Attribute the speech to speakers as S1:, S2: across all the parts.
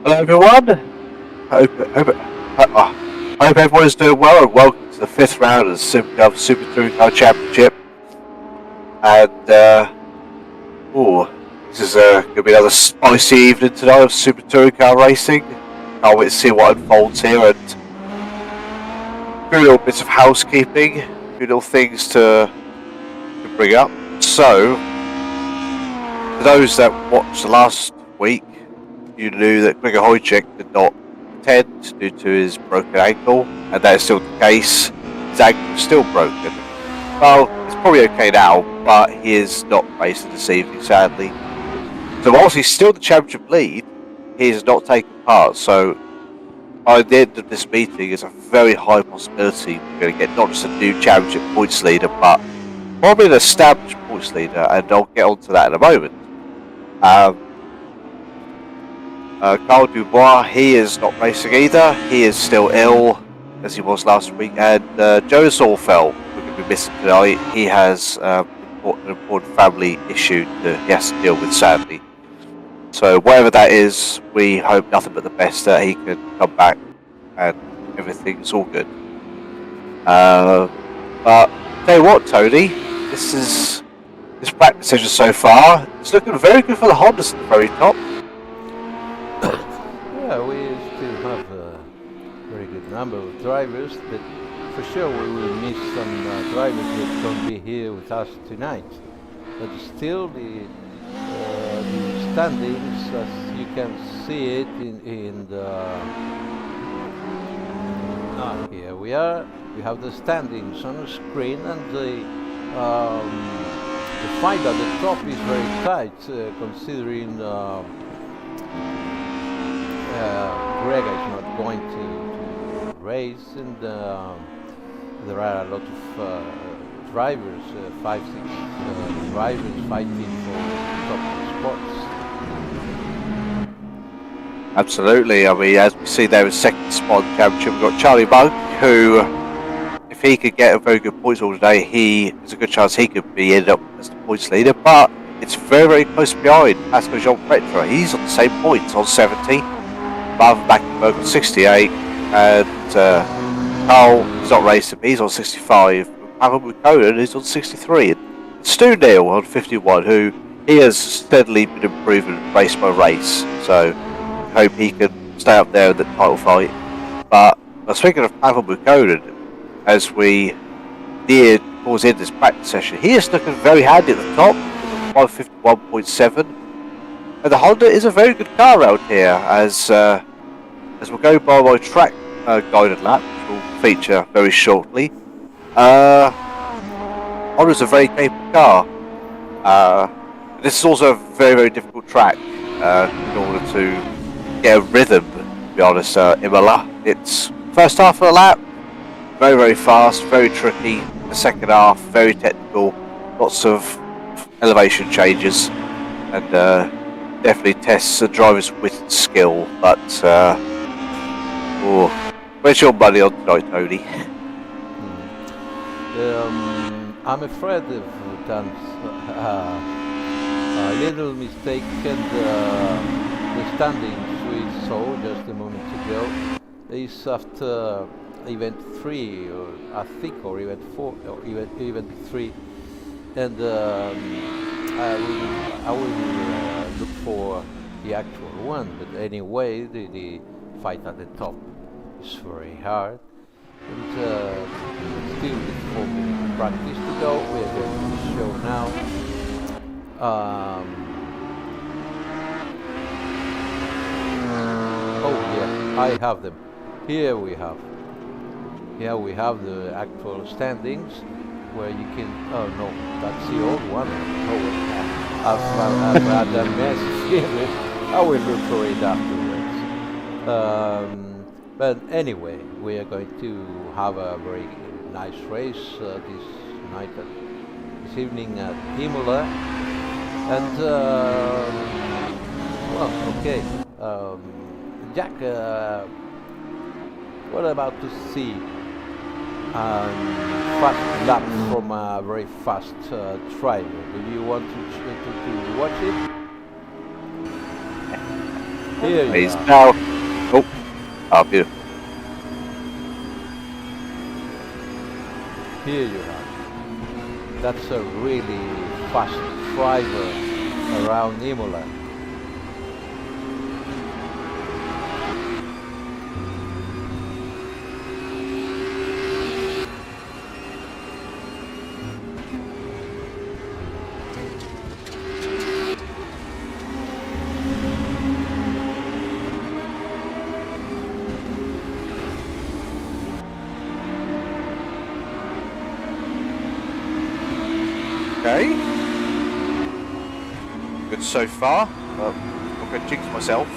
S1: Hello everyone. Hope everyone is doing well and welcome to the fifth round of the Simgov Super Touring Car Championship. And this is going to be another spicy evening tonight of Super Touring Car racing. Can't wait to see what unfolds here and a few little bits of housekeeping, a few little things to bring up. So, for those that watched the last week, you knew that Gregor Hojcik did not attend due to his broken ankle, and that is still the case. His ankle is still broken. Well, it's probably okay now, but he is not racing this evening, sadly. So whilst he's still the championship lead, he is not taking part. So by the end of this meeting, it's a very high possibility we're going to get not just a new championship points leader, but probably an established points leader, and I'll get onto that in a moment. Carl Dubois, he is not racing either. He is still ill, as he was last week. And Joe Zorfeld, we're going to be missing tonight. He has an important family issue that he has to deal with, sadly. So whatever that is, we hope nothing but the best that he can come back and everything's all good. But tell you what, Tony, this practice session so far, it's looking very good for the Hondas at the very top.
S2: Yeah, we still have a very good number of drivers, but for sure we will miss some drivers that can't be here with us tonight. But still, the standings, as you can see it in the... here we are. We have the standings on the screen, and the fight at the top is very tight, considering Greg is not going to race, and there are a lot of drivers, 5-6 drivers fighting for top spots.
S1: Absolutely. I mean, as we see there in second spot in the championship, we've got Charlie Monk, who, if he could get a very good points haul today, there's a good chance he could be ended up as the points leader, but it's very, very close behind Pascal Jean Pretre. He's on the same points, on 70. Marvin Backenberg on 68, and Carl is not racing, he's on 65. Pavel Buchanan is on 63, and Stu Neal on 51, who he has steadily been improving race by race. So I hope he can stay up there in the title fight. But speaking of Pavel Buchanan, as we near towards the end of this practice session, he is looking very handy at the top, 151.7. And the Honda is a very good car around here, as we'll go by my track guided lap, which will feature very shortly. Honda's a very capable car. This is also a very, very difficult track in order to get a rhythm, to be honest. Imola, it's first half of the lap, very, very fast, very tricky. The second half, very technical, lots of elevation changes, and definitely tests the driver's wit and skill, but where's your money on tonight, Tony?
S2: I'm afraid they've done a little mistake, and the standings we saw just a moment ago is after event 3, or I think, or event 4, or event 3, and I will look for the actual one, but anyway, the fight at the top is very hard, and still with 4 minutes practice to go. We are going to show now. Oh yeah, I have them. Here we have the actual standings, where you can, oh no, that's the old one. Oh, I've had a mess here. I will look for it afterwards. But anyway, we are going to have a very nice race this evening at Imola. And well, okay, Jack, what about to see fast lap from a very fast driver? Do you want to watch it? Here you
S1: He's
S2: are.
S1: now. Oh, beautiful.
S2: Here you have. That's a really fast driver around Imola.
S1: Okay. Good so far. I'm going to jinx myself.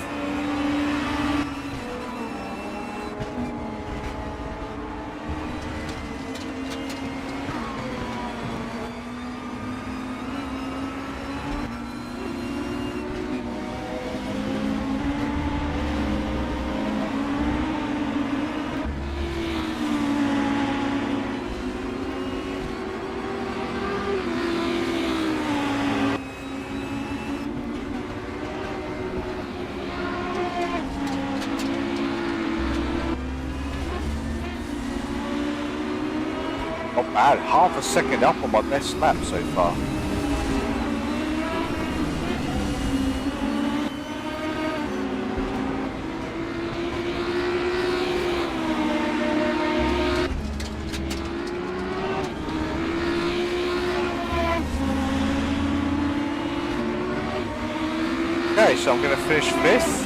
S1: Not bad. Half a second up on my best lap so far. Okay, so I'm going to finish 5th.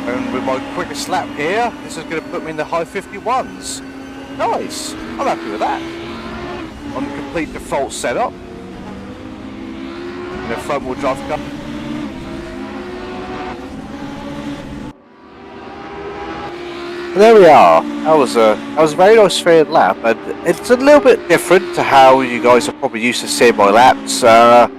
S1: And with my quickest lap here, this is going to put me in the high 51s. Nice. I'm happy with that. On the complete default setup. And a front wheel drive car. There we are. That was a very nice third lap, and it's a little bit different to how you guys are probably used to seeing my laps. To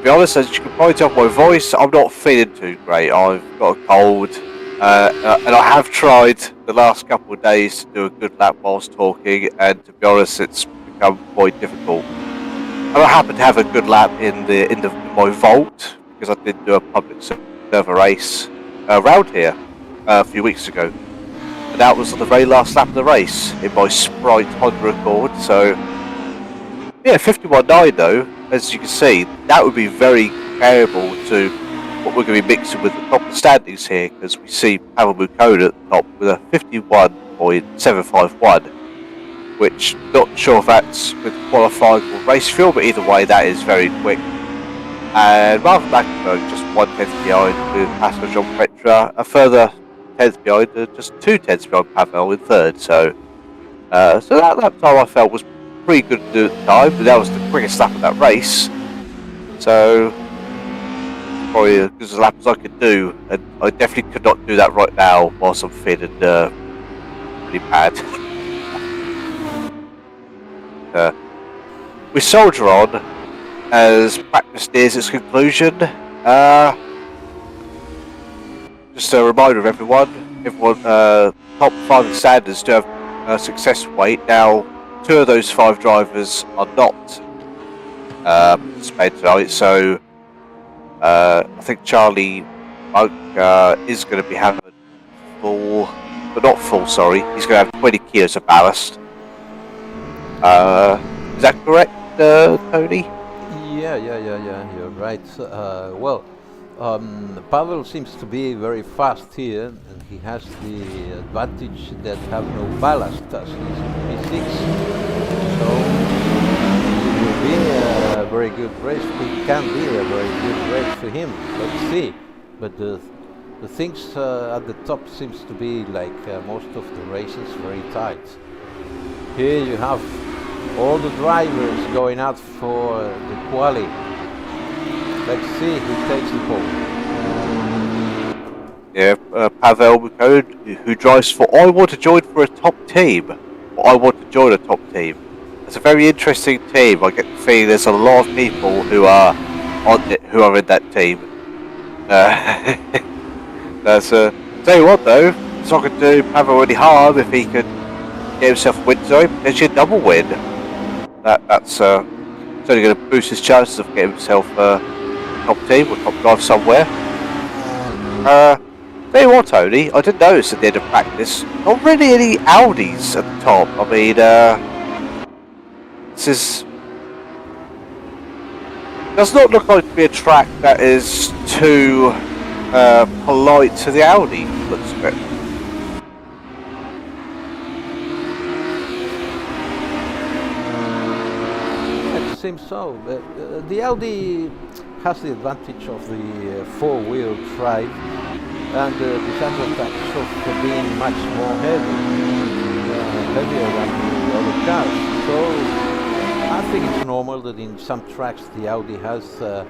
S1: be honest, as you can probably tell by my voice, I'm not feeling too great. I've got a cold, and I have tried the last couple of days to do a good lap whilst talking, and to be honest, it's become quite difficult. And I happen to have a good lap in my vault because I did do a public server race around here a few weeks ago, and that was on the very last lap of the race in my Sprite Honda Accord. So yeah, 51.9 though, as you can see, that would be very comparable to what we're going to be mixing with the top of the standings here, because we see Pavel Mukona at the top with a 51.751, which not sure if that's with qualifying or race fuel, but either way, that is very quick. And Marvin Blankenberg just 1/10 behind with Pastor John Petra, a further 10th behind, just 2/10 behind Pavel in 3rd. So that lap time I felt was pretty good to do at the time, but that was the quickest lap of that race. So probably as good a lap as I could do, and I definitely could not do that right now whilst I'm feeling pretty bad. We soldier on as practice nears its conclusion. Just a reminder of everyone, top 5 in standards do have a success weight. Now, 2 of those 5 drivers are not participating tonight, so I think Charlie Monk is going to be having full, but not full, sorry. He's going to have 20 kilos of ballast. Is that correct, Tony?
S2: Yeah, you're right. Pavel seems to be very fast here, and he has the advantage that have no ballast as he's in P6. So it will be a very good race. It can be a very good race for him. Let's see. But the things at the top seems to be like most of the races very tight. Here you have all the drivers going out for the quali. Let's see who takes the pole.
S1: Yeah, Pavel Mukona, who drives for I Want to Join for a top team. Or I Want to Join a top team. It's a very interesting team. I get the feeling there's a lot of people who are on it, who are in that team. Tell you what though, it's not going to do Pavel any harm if he could get himself a win zone, potentially a double win. That's it's only going to boost his chances of getting himself top team or top drive somewhere. Tell you what, Tony, I did notice at the end of practice, not really any Audis at the top. I mean, this does not look like to be a track that is too polite to the Audi. Looks a bit.
S2: It seems so. The Audi has the advantage of the four-wheel drive and the disadvantage of being much more heavier than the other cars. So I think it's normal that in some tracks the Audi has a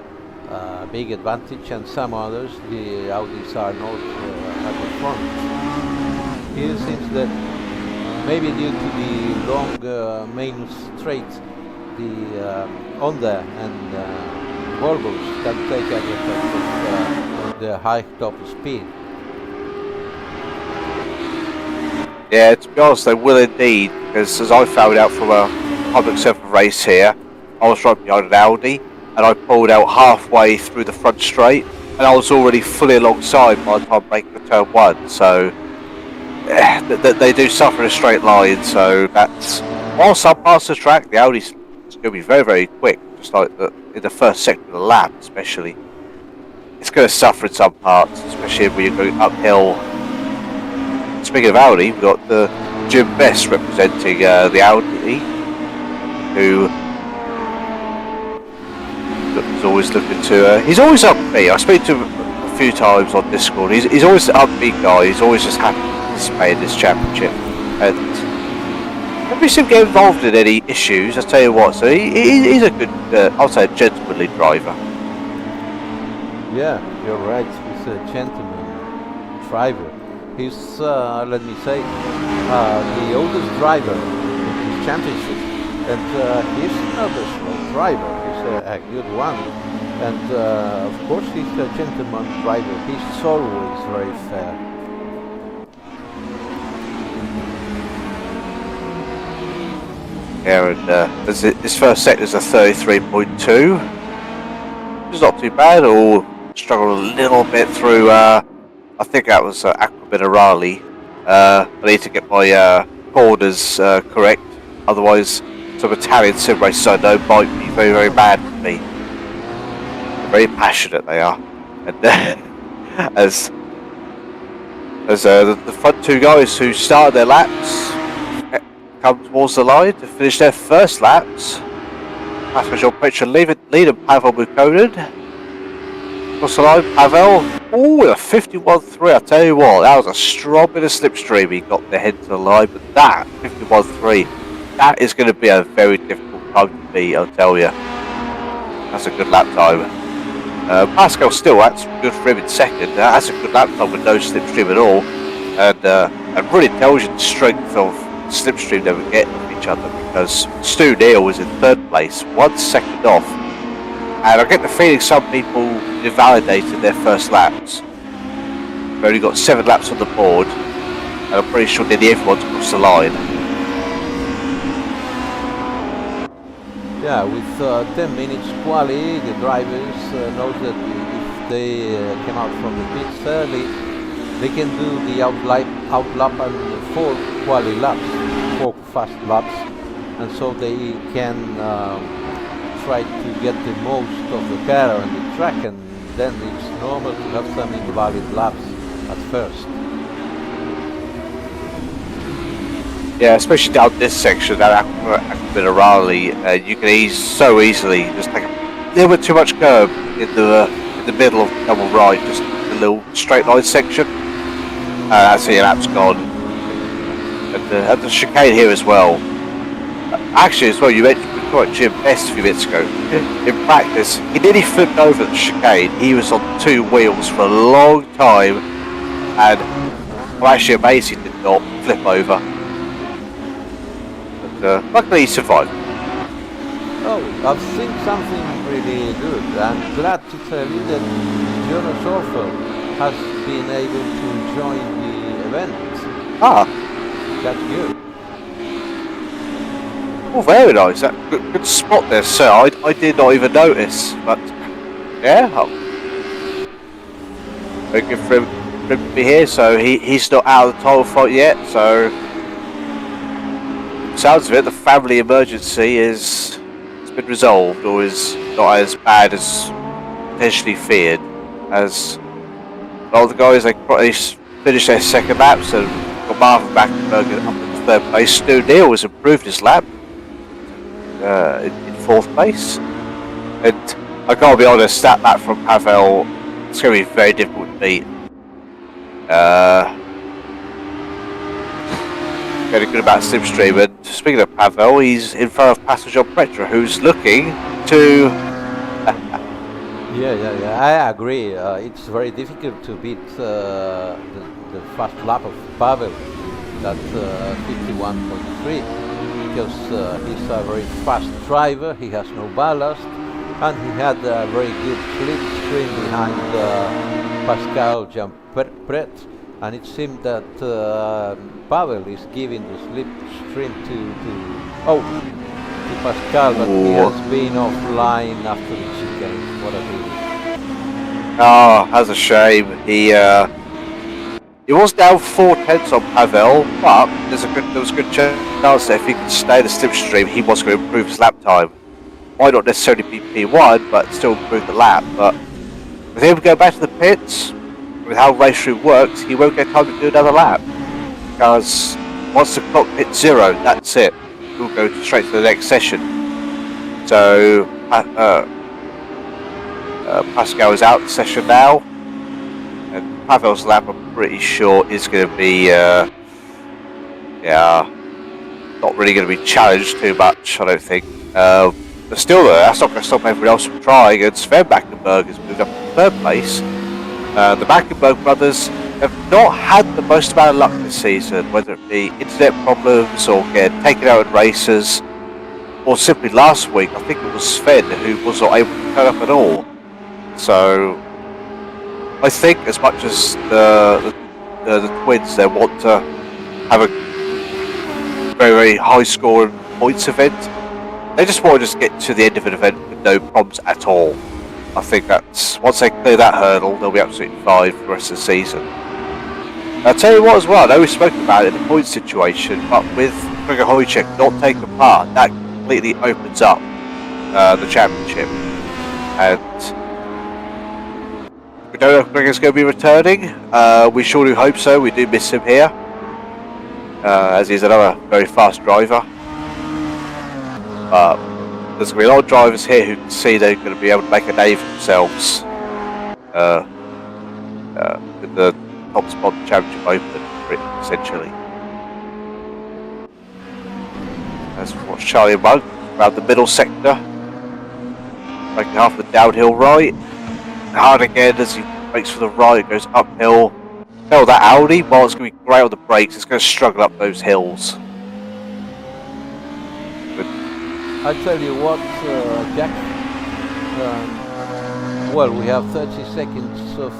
S2: big advantage and some others the Audis are not at the front. It seems that maybe due to the long main straight, the Honda and Volvos can take advantage of the high top speed.
S1: Yeah, to be honest, they will indeed, because as I found out from a public server race here, I was right behind an Audi, and I pulled out halfway through the front straight, and I was already fully alongside by the time making the turn one. So they do suffer in a straight line. So that's while some parts of the track, the Audi's going to be very, very quick, just like in the first sector of the lap, especially. It's going to suffer in some parts, especially when you're going uphill. Speaking of Audi, we've got the Jim Best representing the Audi, who is always looking to. He's always upbeat. I speak to him a few times on Discord. He's always an upbeat guy. He's always just happy to participate in this championship. And never seen him get involved in any issues. I tell you what. So he's a good, I'll say, a gentlemanly driver.
S2: Yeah, you're right. He's a gentleman driver. He's, let me say, the oldest driver in this championship, and he's not a slow driver. He's a good one, and of course he's a gentleman driver. He's always very fair.
S1: Yeah, and this first sector is a 33.2. It's not too bad. Or struggled a little bit through. I think that was Acqua Minerale. I need to get my corners correct, otherwise some Italian sim racers I know might be very, very bad for me. They're very passionate, they are. And as the front two guys who started their laps come towards the line to finish their first laps, that's for John Pritchard leader Pavel Bukonin. Across the line, Pavel. Oh, with a 51.3, I tell you what, that was a strong bit of slipstream he got the head to the line, but that 51.3, that is going to be a very difficult time to beat, I'll tell you. That's a good lap time. Pascal still, that's good for him in second. That's a good lap time with no slipstream at all, and really tells you the strength of slipstream they were getting from each other, because Stu Neal was in third place, 1 second off. And I get the feeling some people invalidated their first laps. They've only got 7 laps on the board, and I'm pretty sure nearly everyone's crossed the line.
S2: Yeah, with 10 minutes quali, the drivers know that if they came out from the pits early, they can do the outlap and 4 quali laps, 4 fast laps, and so they can try to get the most of the car and the track, and then it's normal to have some invalid laps at first.
S1: Yeah, especially down this section, that Acqua Minerale, you can so easily just take a little bit too much curb in the middle of the double right, just a little straight line section. That's it, your lap's gone. And the chicane here as well. Actually, as well, you mentioned Jim Best a few minutes ago. In practice, he nearly flipped over the chicane. He was on 2 wheels for a long time, and I'm actually amazed he did not flip over. But luckily he survived.
S2: Oh, I've seen something really good. I'm glad to tell you that Jonas Orfel has been able to join the event.
S1: Ah.
S2: That's good.
S1: Oh, very nice. That good spot there, sir. I did not even notice. But Yeah, very good for him to be here. So he's not out of the title fight yet. So sounds of it, the family emergency has been resolved, or is not as bad as potentially feared. As all the guys, they finished their second laps and got Marvin Backenberg up in third place. Stu Neal has improved his lap in fourth place. And I gotta be honest, that lap from Pavel, it's going to be very difficult to beat. Very good about Slipstream. And speaking of Pavel, he's in front of passenger Petra, who's looking to.
S2: Yeah. I agree. It's very difficult to beat the fast lap of Pavel, that 51.3, because he's a very fast driver. He has no ballast, and he had a very good slipstream behind Pascal Jampret. And it seemed that Pavel is giving the slipstream to Pascal, but he has been offline after the chicane. What a pity.
S1: Oh, that's a shame. He was down 4/10 on Pavel, but there was a good chance that if he could stay the slipstream, he was going to improve his lap time. Might not necessarily be P1, but still improve the lap. But with him going back to the pits, with how race route works, he won't get time to do another lap, because once the clock hits 0, that's it. He'll go straight to the next session. So Pascal is out of the session now, and Pavel's lap, I'm pretty sure, is going to be not really going to be challenged too much, I don't think. But still, that's not going to stop everyone else from trying, and Sven Backenberg has moved up to third place. The Backenberg brothers have not had the most amount of luck this season, whether it be internet problems or getting taken out in races, or simply last week, I think it was Sven who was not able to turn up at all. So I think as much as the twins, they want to have a very, very high score in points event, they just want to just get to the end of an event with no problems at all. I think that's, once they clear that hurdle, they'll be absolutely fine for the rest of the season. I'll tell you what as well, I know we spoke about it in the points situation, but with Gregor Hojcik not taking part, that completely opens up the championship. And we don't know if Gregor's going to be returning. We sure do hope so. We do miss him here, as he's another very fast driver. But there's going to be a lot of drivers here who can see they're going to be able to make a name for themselves with the top spot championship open, essentially. As we watch Charlie Mugg around the middle sector, making half the downhill right. Hard again as he breaks for the right, goes uphill. Hell, that Audi, while it's going to be great on the brakes, it's going to struggle up those hills.
S2: I tell you what, Jack. Well, we have 30 seconds of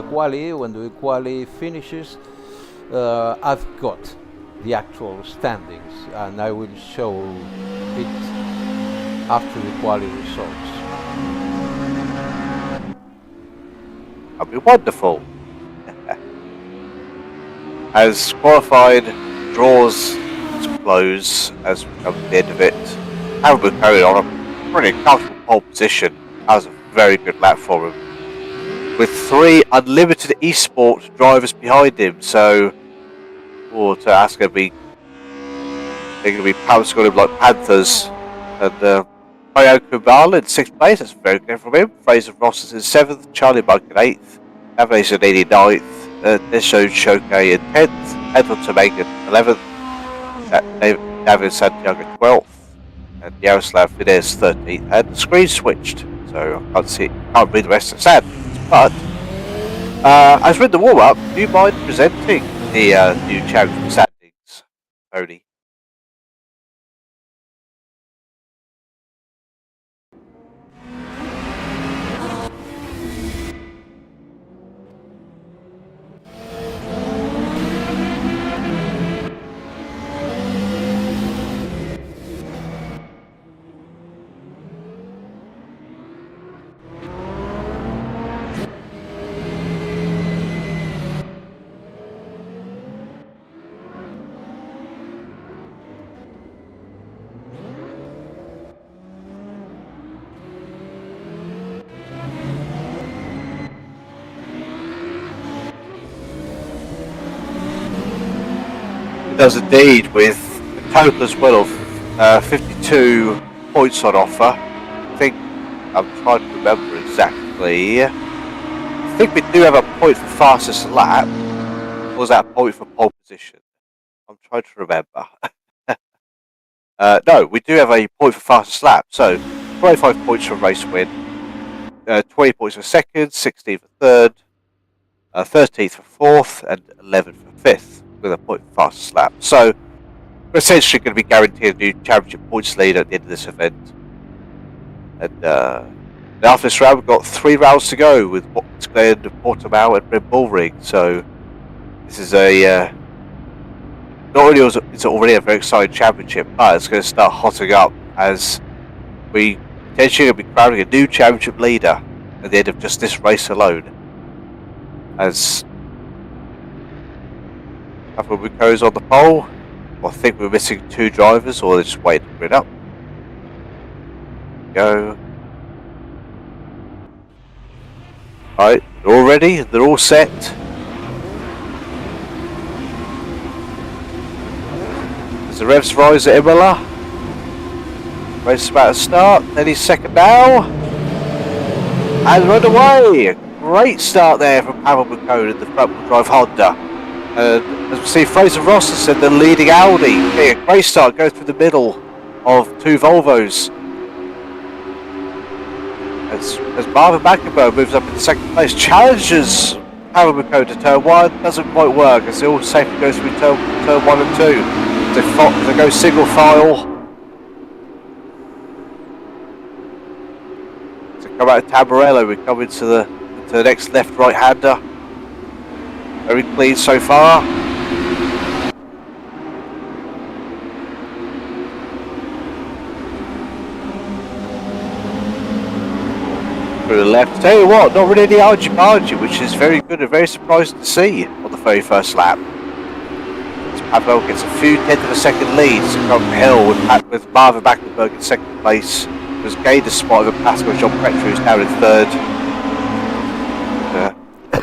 S2: quali. When the quali finishes, I've got the actual standings, and I will show it after the quali results.
S1: That'd be wonderful. As qualified draws to close, as we come to the end of it, Hamilton carried on a pretty comfortable pole position. That was a very good lap for him, with 3 unlimited eSport drivers behind him. So, that's going to be, they're going to be pouncing on him like panthers. And Mario Kubal in 6th place, that's very good from him. Fraser Ross is in 7th, Charlie Mugg in 8th, Avanes in 89th, Nisho Shoke in 10th, Edward Tomega in 11th, David Santiago 12th, and Yaroslav Fidesz 13th. And the screen switched, so I can't read the rest of the stats. But as we're in the warm-up, do you mind presenting the new championship standings, Tony? does indeed, with a total as well of 52 points on offer. I think I'm trying to remember exactly. I think we do have a point for fastest lap. Or was that a point for pole position? I'm trying to remember. No, we do have a point for fastest lap. So 25 points for race win, 20 points for second, 16 for third, 13th for fourth, and 11th for fifth, with a point for fastest lap. So we're essentially going to be guaranteed a new championship points lead at the end of this event. And after this round, we've got 3 rounds to go with Watkins Glen, Portimao, and Red Bull Ring. So this is a not only is it already a very exciting championship, but it's going to start hotting up as we potentially going to be crowning a new championship leader at the end of just this race alone. As Papa goes on the pole, I think we're missing 2 drivers, or they're just waiting to grid up. Go. Right, they're all ready, they're all set. As the revs rise at Imola, race is about to start, any second now. And we're underway! Great start there from Pavel Bukone in the front-wheel drive Honda. And as we see, Fraser Ross has said the leading Audi. Yeah, great start, goes through the middle of 2 Volvos. As Marvin McIntyre moves up into second place, challenges Pavel Bukone to turn 1, doesn't quite work as they all safely go through turn 1 and 2. They go single file. To come out of Tamburello, we come into the next left-right hander. Very clean so far. Through the left. Tell you what, not really any argy-bargy, which is very good and very surprising to see on the very first lap. Pavel gets a few tenths of a second lead to come hill with Marvin Mackenberg in second place. Was gained a spot over Pascal John Petru, who's now in third.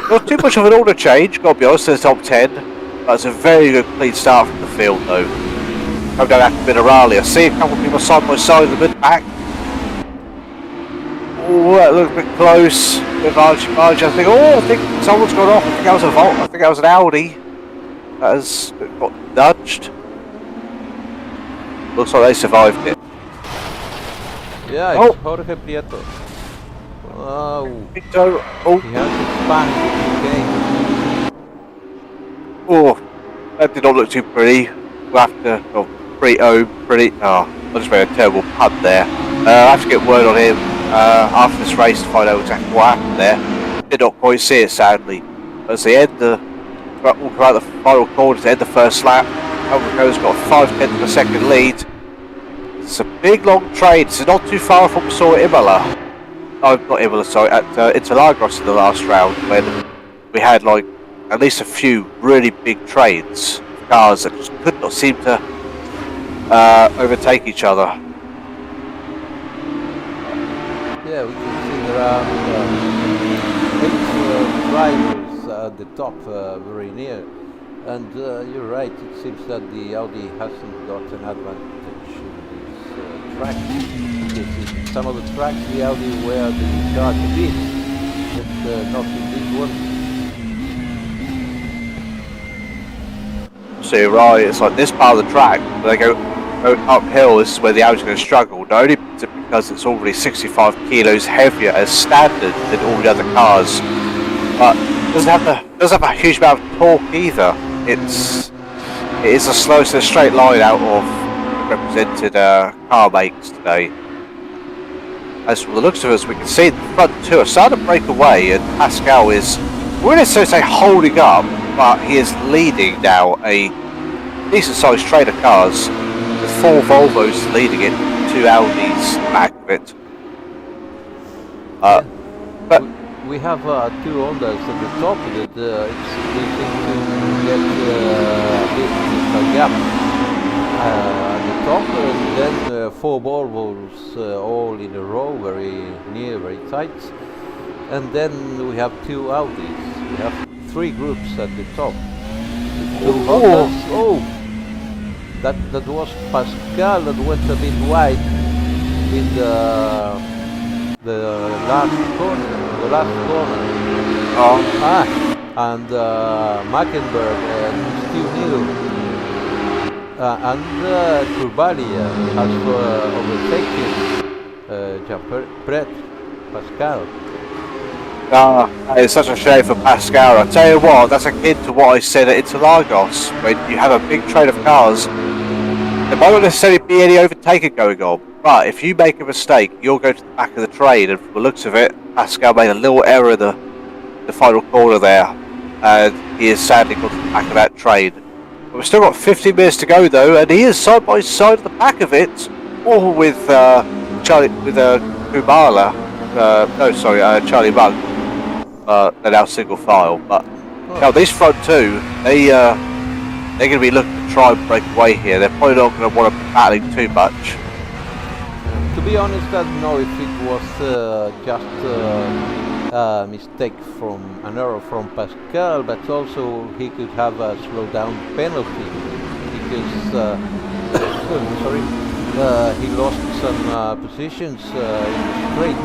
S1: Not too much of an order change, got to be honest, to the top 10. But it's a very good clean start from the field though. Come down after Minerali. I see a couple of people side by side in the mid-back. Oh, that looked a bit close. With Archie. I think someone's gone off. I think that was a Volt. I think that was an Audi. That has got nudged. Looks like they survived it.
S2: Yeah, it's Jorge Prieto. Oh, he has expanded the game.
S1: Oh, that did not look too pretty. We'll have to, I just made a terrible punt there. I have to get word on him after this race to find out exactly what happened there. Did not quite see it, sadly. But as they end walk out the final corner to end the first lap, Alvaco's got a 5 tenths of a second lead. It's a big long trade. It's not too far from what we saw at Imola. Oh, not Imola, sorry, at Interlagos in the last round, when we had like at least a few really big trades of cars that just could not seem to overtake each other.
S2: Yeah, we can see there are 8 drivers at the top, very near. And you're right, it seems that the Audi hasn't got an advantage in this track. Because in some of the tracks the Audi were the car to beat, but not in this one.
S1: So you're right, it's like this part of the track, where they go uphill, this is where the Audi's going to struggle. Not only because it's already 65 kilos heavier as standard than all the other cars, but it doesn't have a huge amount of torque either. It is the slowest in a straight line out of represented car makes today. As from the looks of us, we can see the front two are starting to break away, and Pascal is, we're going to say holding up, but he is leading now a decent sized train of cars with 4 Volvos leading it, 2 Audis back of it. But
S2: we have 2 Hondas at the top that it's beginning to get a bit of a gap at the top, and then 4 Volvos all in a row, very near, very tight, and then we have 2 Audis. We have 3 groups at the top. 2 Hondas. Oh, that was Pascal that went a bit wide in the last corner. The last corner. And Mackenberg still knew. And Kurbali has overtaken Brett Pascal.
S1: It's such a shame for Pascal. I tell you what, that's akin to what I said at Interlagos. When you have a big train of cars, there might not necessarily be any overtaking going on, but if you make a mistake, you'll go to the back of the train, and from the looks of it, Pascal made a little error in the final corner there, and he is sadly gone to the back of that train. But we've still got 15 minutes to go though, and he is side by side at the back of it, all with Charlie, with Imola. Charlie Bug. They're now single file, but now these front two, they're going to be looking to try and break away here. They're probably not going to want to be battling too much.
S2: To be honest, I don't know if it was just a mistake an error from Pascal, but also he could have a slowdown penalty because he lost some positions in the straight.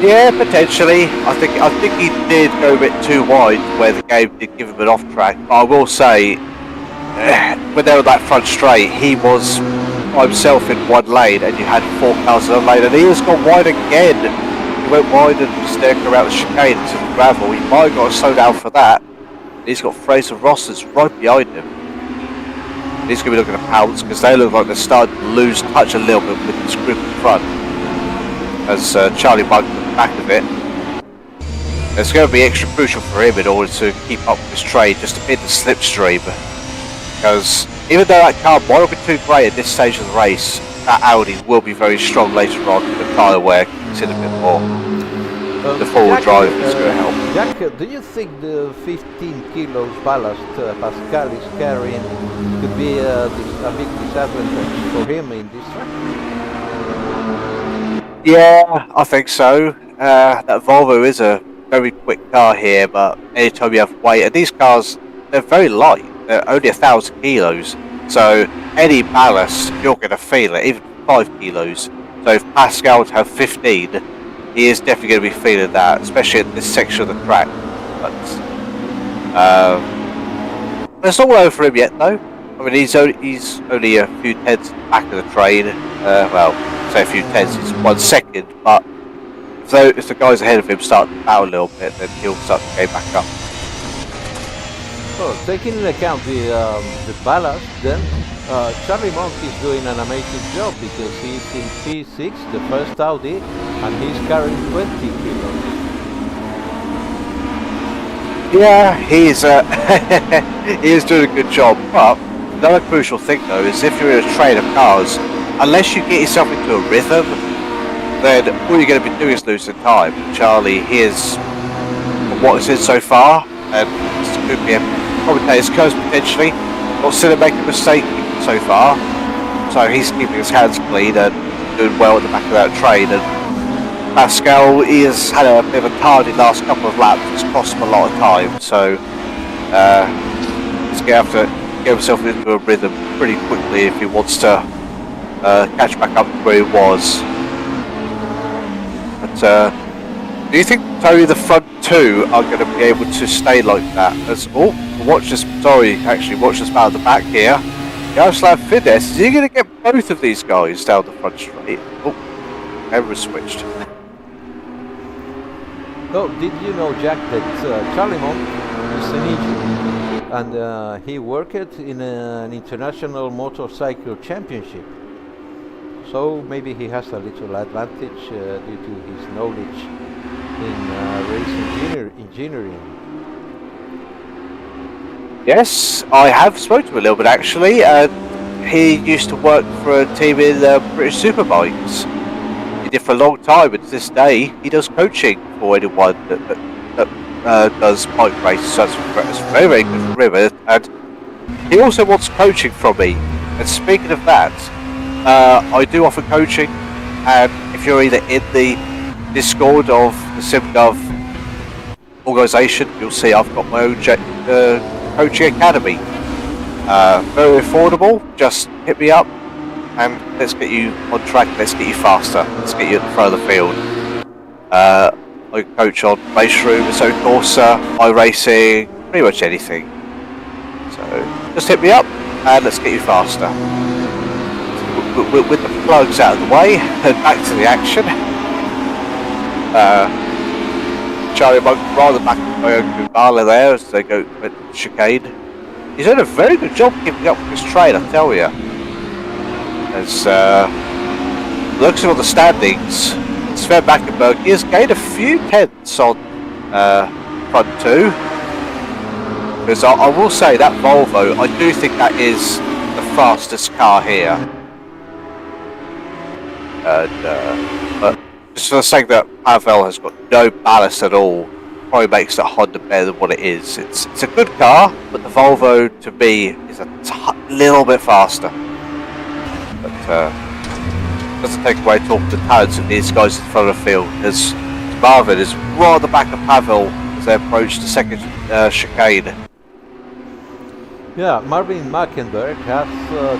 S1: Yeah, potentially. I think he did go a bit too wide where the game did give him an off track. But I will say, when they were that front straight, he was by himself in one lane, and you had 4 cars in a lane, and he has gone wide again. He went wide and stared around the chicane into the gravel. He might have got to slow down for that. He's got Fraser Ross's right behind him. He's going to be looking at pounce because they look like they're starting to lose touch a little bit with this group in front. As Charlie Bug at the back of it. It's going to be extra crucial for him in order to keep up with this trade just a bit the slipstream. Because even though that car might not be too great at this stage of the race, that Audi will be very strong later on in the tyre wear, consider a bit more. The four-wheel drive is going to help.
S2: Jack, do you think the 15 kilos ballast Pascal is carrying could be a big disadvantage for him in this track?
S1: Yeah, I think so. That Volvo is a very quick car here, but anytime you have weight, and these cars, they're very light. They're only 1,000 kilos, so any ballast, you're going to feel it, even 5 kilos. So if Pascal would have 15, he is definitely going to be feeling that, especially at this section of the track. But it's not all over for him yet, though. I mean, he's only a few tenths back of the train. Well, say a few tenths, it's 1 second, but if the guys ahead of him start to bow a little bit, then he'll start to go back up.
S2: Well, taking into account the ballast, then Charlie Monk is doing an amazing job because he's in P6, the first Audi, and he's carrying 20 kilos.
S1: Yeah, he's he is doing a good job, but another crucial thing though is if you're in a train of cars, unless you get yourself into a rhythm, then all you're going to be doing is losing time. Charlie, he is what he's in so far, and this could be a commentator's curse potentially. Not seen him make a mistake so far, so he's keeping his hands clean and doing well at the back of that train. And Pascal, he has had a bit of a tardy last couple of laps, it's cost him a lot of time, so he's going to have to get himself into a rhythm pretty quickly if he wants to catch back up to where he was. But do you think, Tony, the front two are going to be able to stay like that? Watch this man at the back here. Jaroslav Fides, is he going to get both of these guys down the front straight? Oh, camera switched.
S2: Oh, did you know, Jack, that Charlie Monk is an Egypt, and he worked in an international motorcycle championship? So maybe he has a little advantage due to his knowledge in race engineering.
S1: Yes, I have spoken to him a little bit actually. He used to work for a team in British Superbikes. He did for a long time, and to this day he does coaching for anyone that does bike races. So it's very, very good for him. And he also wants coaching from me. And speaking of that, I do offer coaching, and if you're either in the Discord of the Simgov organisation, you'll see I've got my own Coaching Academy. Very affordable. Just hit me up and let's get you on track. Let's get you faster. Let's get you at the front of the field. I coach on race room, so Corsa, iRacing, pretty much anything. So just hit me up and let's get you faster. With the plugs out of the way, and back to the action. Charlie Monk rather back by Imola there as they go with chicane. He's done a very good job keeping up with his train, I tell you. As looks at all the standings, Sven Mackenberg, he has gained a few tenths on front two. Because I will say that Volvo, I do think that is the fastest car here. And but just for the sake that Pavel has got no ballast at all, probably makes that Honda better than what it is. It's a good car, but the Volvo to me is a little bit faster. But doesn't take away talking to the talents of these guys in front of the field. As Marvin is right at the back of Pavel as they approach the second chicane.
S2: Yeah, Marvin Mackenberg has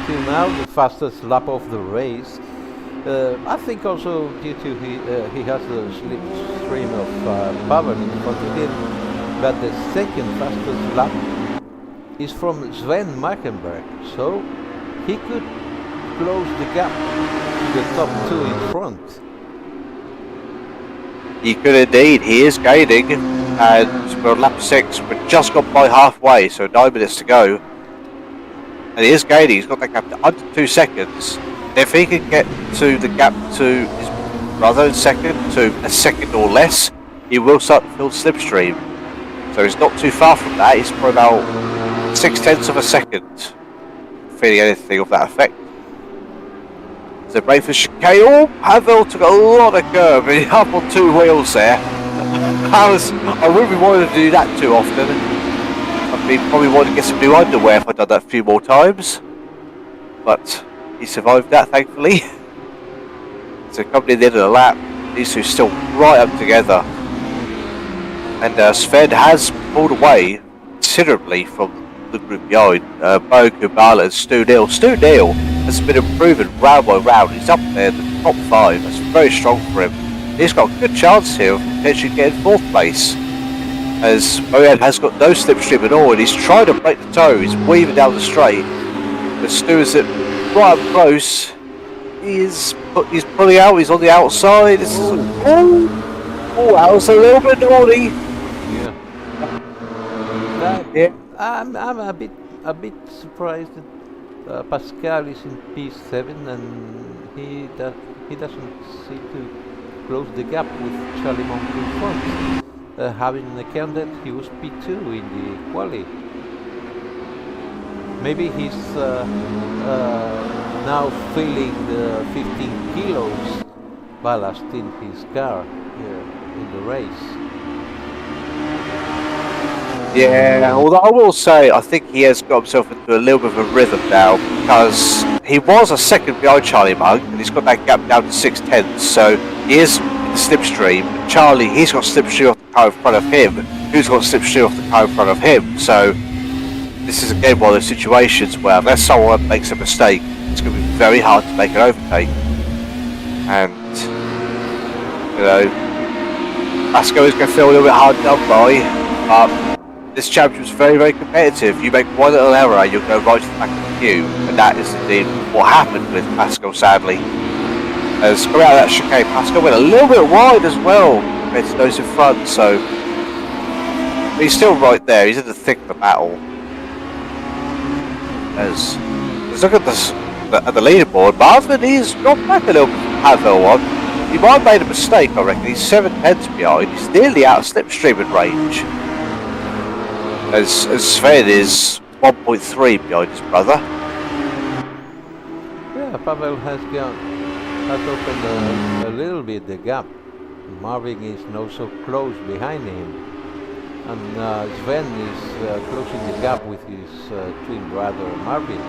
S2: till now the fastest lap of the race. I think also due to he has the slipstream of Pavel in front of him, but the second fastest lap is from Sven Mackenberg, so he could close the gap to the top two in front.
S1: He could indeed. He is gaining, and we're on lap 6. We've just got by halfway, so 9 minutes to go. And he is gaining. He's got that gap to under 2 seconds. If he can get to the gap to his brother in second, to a second or less, he will start to field slipstream. So he's not too far from that. He's for about 0.6 of a second, feeling anything of that effect. So brake for chicane. Oh, Pavel took a lot of curb and up on 2 wheels there. I wouldn't be wanting to do that too often. I'd be probably wanting to get some new underwear if I'd done that a few more times. But he survived that, thankfully. So coming in the end of the lap, these two still right up together. And Sven has pulled away considerably from the group behind. Bo Kubala and Stu Neal. Stu Neal has been improving round by round. He's up there in the top 5. That's very strong for him. He's got a good chance here of potentially getting 4th place. As Moyan has got no slipstream at all, and he's trying to break the toe. He's weaving down the straight. But Stu is at right up close. He's pulling out. He's on the outside. This is that was a little bit naughty.
S2: Yeah. I'm a bit surprised that Pascal is in P7 and he doesn't seem to close the gap with Charlie Monk in front. Having in account that he was P2 in the quali. Maybe he's now feeling the 15 kilos ballast in his car here in the race.
S1: Yeah, although I will say I think he has got himself into a little bit of a rhythm now, because he was a second behind Charlie Monk and he's got that gap down to 0.6, so he is in the slipstream. Charlie, he's got slipstream off the car in front of him, who's got slipstream off the car in front of him, so this is again one of those situations where unless someone makes a mistake, it's going to be very hard to make an overtake. And, you know, Pasco is going to feel a little bit hard done by, but this championship is very, very competitive. You make one little error, you'll go right to the back of the queue, and that is indeed what happened with Pasco, sadly. As coming out of that chicane, Pasco went a little bit wide as well compared to those in front, so he's still right there. He's in the thick of the battle. As let's look at the leaderboard, Marvin, he's dropped back a little bit from Pavel on. He might have made a mistake, I reckon. He's 7/10 behind. He's nearly out of slipstreaming range. As Sven is 1.3 behind his brother.
S2: Yeah, Pavel has opened a little bit the gap. Marvin is now so close behind him. And Sven is closing the gap with his twin brother Marvin.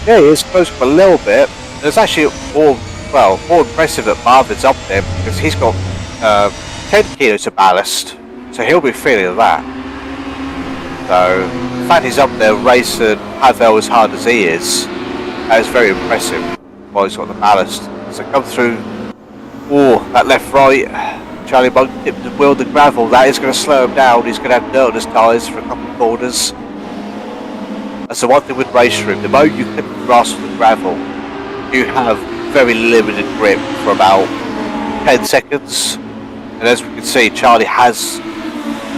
S1: Yeah, he is close a little bit. It's actually more impressive that Marvin's up there because he's got 10 kilos of ballast, so he'll be feeling that. So, the fact he's up there racing Pavel as hard as he is, that is very impressive while he's got the ballast. So come through, that left-right, Charlie Monk tipped the wheel the gravel, that is going to slow him down, he's going to have dirt on his tyres for a couple of corners. That's the one thing with race room, the moment you clip the grass on the gravel, you have very limited grip for about 10 seconds. And as we can see, Charlie has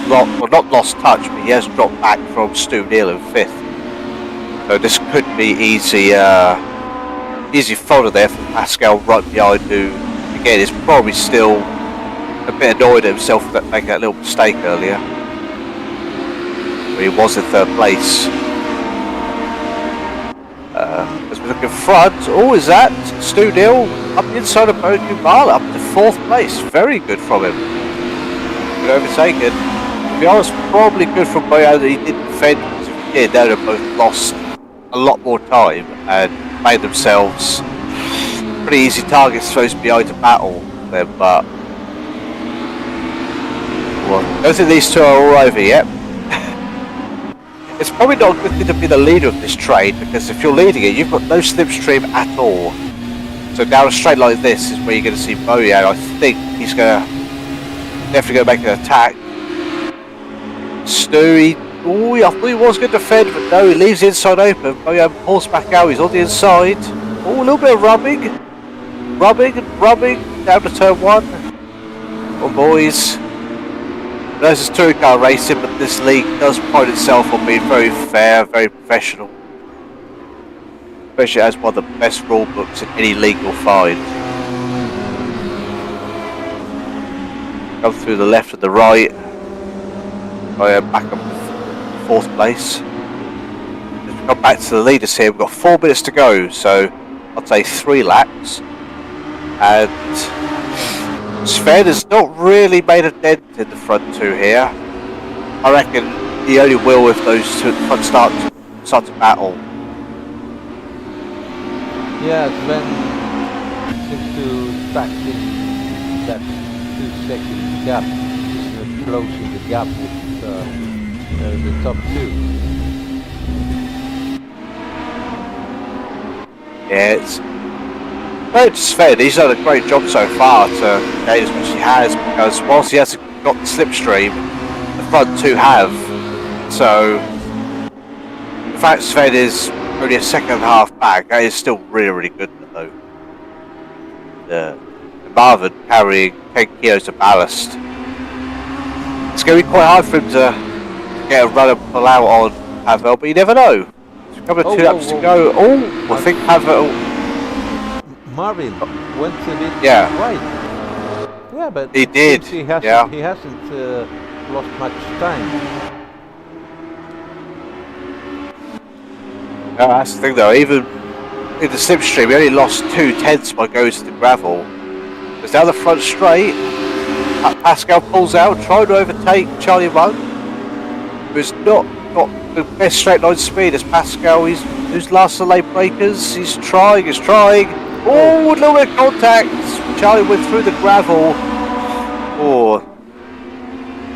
S1: not lost touch, but he has dropped back from Stu Neal in 5th. So this could be easy follow there for Pascal right behind, who again is probably still a bit annoyed at himself for making that little mistake earlier. Where he was in 3rd place. As we look in front, is that Stu Neal up the inside of Imola up to 4th place. Very good from him. Good overtaken. To be honest, probably good from Boyan that he didn't defend, because if he did, they would have both lost a lot more time and made themselves pretty easy targets for those behind to battle them, but well, I don't think these two are all over yet. It's probably not a good thing to be the leader of this train, because if you're leading it, you've got no slipstream at all. So down a straight like this is where you're going to see Boyan. I think he's definitely going to make an attack. Stu, I thought he was going to defend, but no, he leaves the inside open. Boyan pulls back out, he's on the inside. A little bit of rubbing down to turn 1. Oh boys. This is touring car racing, but this league does pride itself on being very fair, very professional. Especially as one of the best rule books in any league you'll find. Come through the left and the right. Back up to 4th place. As we come back to the leaders here, we've got 4 minutes to go, so I'd say 3 laps. And Sven has not really made a dent in the front 2 here. I reckon he only will if those two at the front start to battle.
S2: Yeah, Sven seems to stack in that 2-second gap, closing the gap with the top 2.
S1: Yeah, it's Sven, he's done a great job so far to gain as much as he has, because whilst he hasn't got the slipstream, the front 2 have. So the fact Sven is only a second and a half back, that is still really, really good though. Marvin carrying 10 kilos of ballast. It's going to be quite hard for him to get a run and pull out on Pavel, but you never know. There's a couple of 2 laps to go. I think Pavel...
S2: Marvin went a bit right. Yeah, but
S1: he did.
S2: He hasn't lost much time.
S1: No, that's the thing though. Even in the slipstream, he only lost 2/10 by going to the gravel. Because down the front straight, Pascal pulls out, trying to overtake Charlie Monk, who's not got the best straight line speed as Pascal. Who's last the late breakers. He's trying. A little bit of contact. Charlie went through the gravel.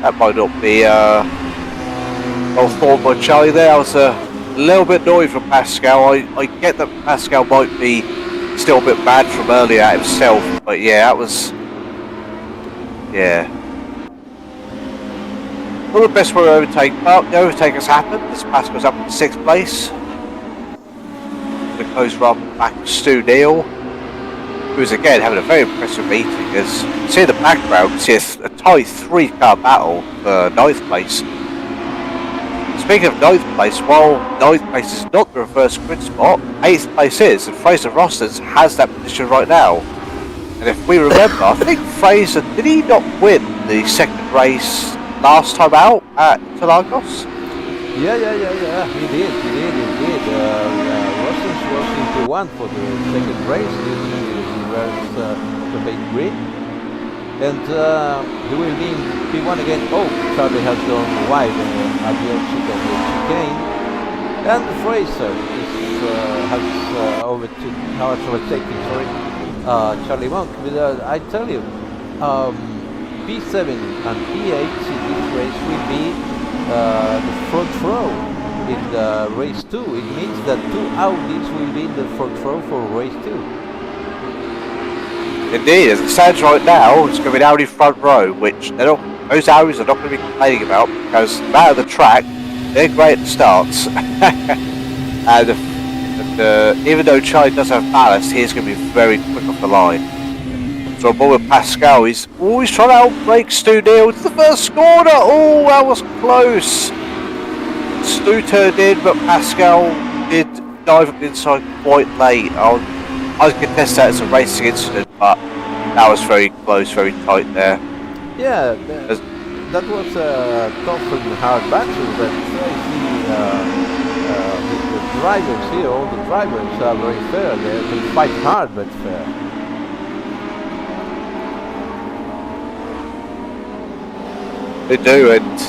S1: That might not be well thought by Charlie there. I was a little bit annoyed from Pascal. I get that Pascal might be still a bit bad from earlier at himself, but yeah, that was... Yeah. Not the best way to overtake, but the overtake has happened. This Pascal's up in 6th place. The close run back to Stu Neal, who's again having a very impressive meeting. As you see in the background, you see a tight 3-car battle for 9th place. Speaking of 9th place, while 9th place is not the reverse grid spot, 8th place is, and Fraser Rosters has that position right now. And if we remember, I think Fraser, did he not win the 2nd race last time out at Interlagos?
S2: Yeah, he did indeed. Rosters was into 1 for the 2nd race, he was the main grid. And he will be in P1 again. Charlie has gone wide at the chicane. And Fraser has overtaken Charlie Monk. But I tell you, P7 and P8 in this race will be the front row in the race 2. It means that 2 Audis will be in the front row for race 2.
S1: Indeed, as it stands right now, it's going to be an Audi front row, which those Audis are not going to be complaining about because out of the track, they're great at the starts. and even though Charlie does have ballast, he's going to be very quick off the line. So I'm with Pascal, he's always trying to outbrake Stu Neal to the first corner. Oh, that was close. Stu turned in, but Pascal did dive up inside quite late. I could contest that as a racing incident, but that was very close, very tight there.
S2: Yeah, that was a tough and hard battle, but the drivers here, all the drivers are very fair. They fight hard but fair.
S1: They do, and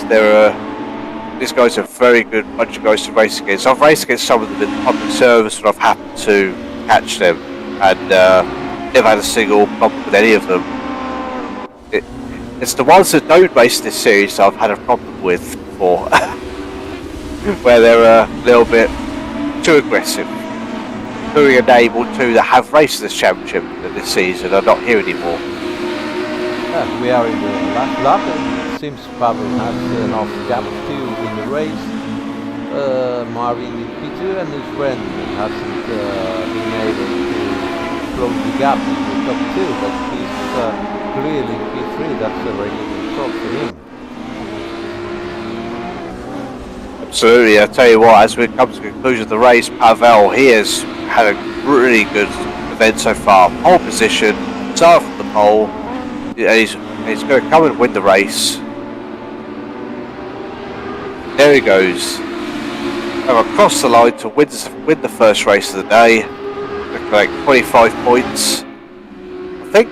S1: these guys are very good bunch of guys to race against. I've raced against some of them in public service when I've happened to catch them, and never had a single problem with any of them. It's the ones that don't race this series that I've had a problem with before, where they're a little bit too aggressive. Including a name or two that have raced this championship this season are not here anymore.
S2: We are in the last lap, and it seems Pavel has enough gap to in the race. Marvin in P2 and his friend hasn't been able to close the gap in the top 2, but he's clearly in P3. That's a very good result for him.
S1: Absolutely, I tell you what, as we come to the conclusion of the race, Pavel, he has had a really good event so far. Pole position, start from the pole, and he's going to come and win the race. There he goes. And across the line to win the first race of the day. To collect 25 points. I think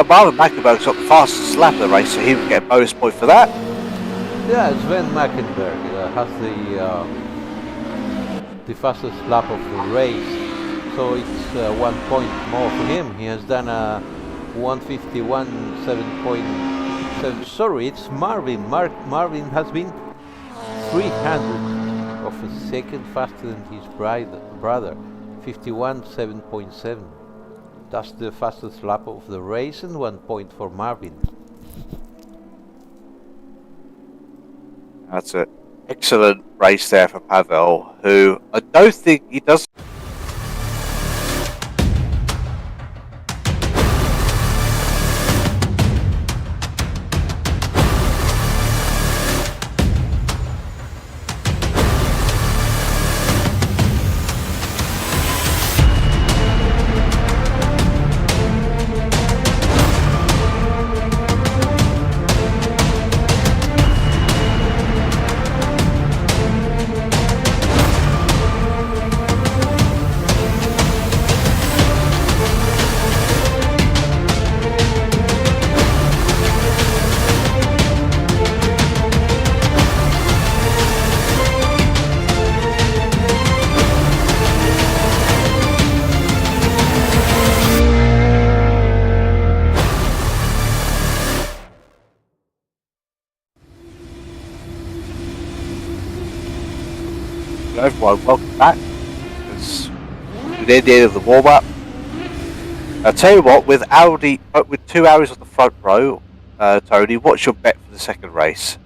S1: Marvin Mackenberg's got the fastest lap of the race, so he would get a bonus point for that.
S2: Yeah, Sven Mackenberg has the fastest lap of the race, so it's 1 point more for him. He has done a 151.7. Sorry, it's Marvin. Marvin has been 300 of a second faster than his brother. 51.7.7. That's the fastest lap of the race, and 1 point for Marvin.
S1: That's an excellent race there for Pavel, who I don't think he does. Everyone, welcome back. It's near the end of the warm-up. I'll tell you what, with Audi, with 2 hours on the front row, Tony, what's your bet for the second race?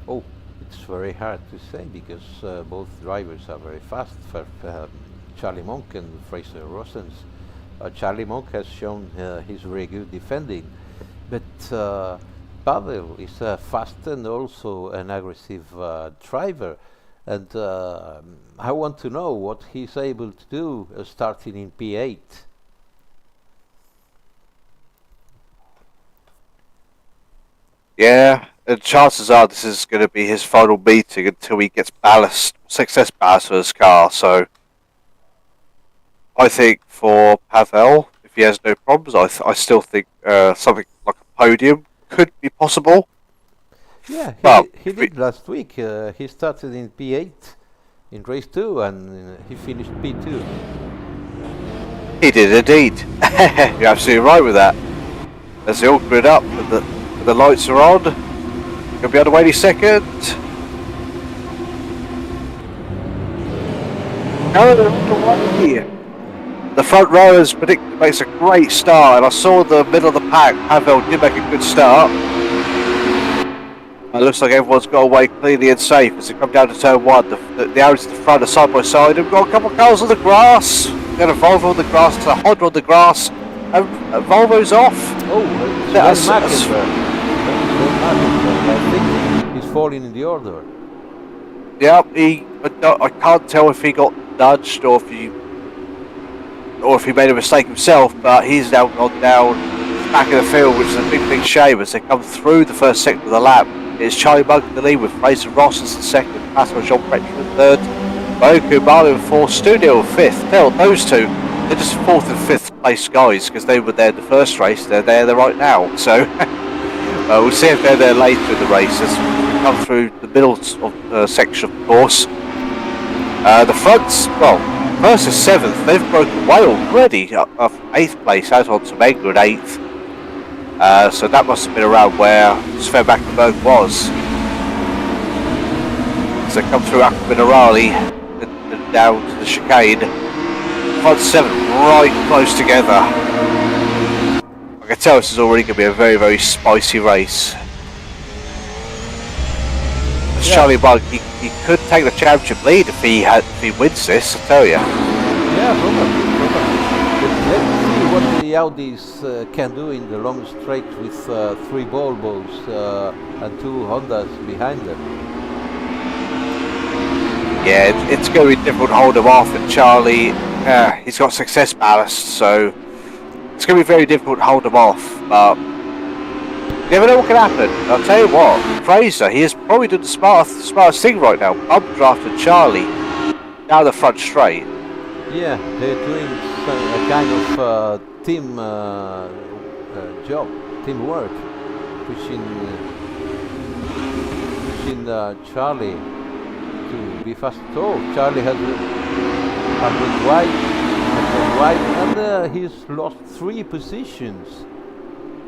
S2: Oh, it's very hard to say because both drivers are very fast. For Charlie Monk and Fraser Rosens. Charlie Monk has shown he's very good defending, but Pavel is a fast and also an aggressive driver. And I want to know what he's able to do starting in P8.
S1: Yeah, and chances are this is going to be his final meeting until he gets success ballast for his car. So I think for Pavel, if he has no problems, I still think something like a podium could be possible.
S2: Yeah, he did last week. He started in P8 in race 2 and he finished P2.
S1: He did indeed. You're absolutely right with that. As they all grid up, and the The lights are on. Gonna be on the way any second. No, they're on the way. The front rowers predicted makes a great start, and I saw the middle of the pack. Pavel did make a good start. It looks like everyone's got away cleanly and safe as they come down to turn one. The Audis at the front are side by side. We've got a couple of cars on the grass. We've got a Volvo on the grass, a Honda on the grass, and Volvo's off.
S2: Oh, that's Mackenberg. I think he's falling in the order.
S1: Yeah, I can't tell if he got nudged or if he made a mistake himself, but he's now gone down back of the field, which is a big shame as they come through the first sector of the lap. It's Charlie Mug in the lead with Fraser Ross as the second, Pascal Jean Pretty in third, Boku Marley in fourth, Studio in fifth. Now those two, they're just fourth and fifth place guys because they were there in the first race. They're there right now, so we'll see if they're there later in the race as we come through the middle of section of course. The fronts, well, first and seventh, they've broken away already up 8th place out on Temega in 8th. So that must have been around where Sven Mackenberg was. So they come through Minerali and down to the chicane. Front 7 right close together. I can tell this is already going to be a very spicy race. Yeah. Charlie Bug, he could take the championship lead if he wins this, I tell you.
S2: Yeah, probably. Let's see what the Audis can do in the long straight with 3 Volvos and 2 Hondas behind them.
S1: Yeah, it's going to be difficult to hold him off, and Charlie, he's got success ballast, so it's going to be very difficult to hold him off, but you never know what can happen. I'll tell you what, Fraser, he is probably doing the smartest thing right now, updrafted Charlie down the front straight.
S2: Yeah, they're doing a kind of team job, teamwork, pushing Charlie to be fast. Oh, Charlie has been wide, and he's lost 3 positions.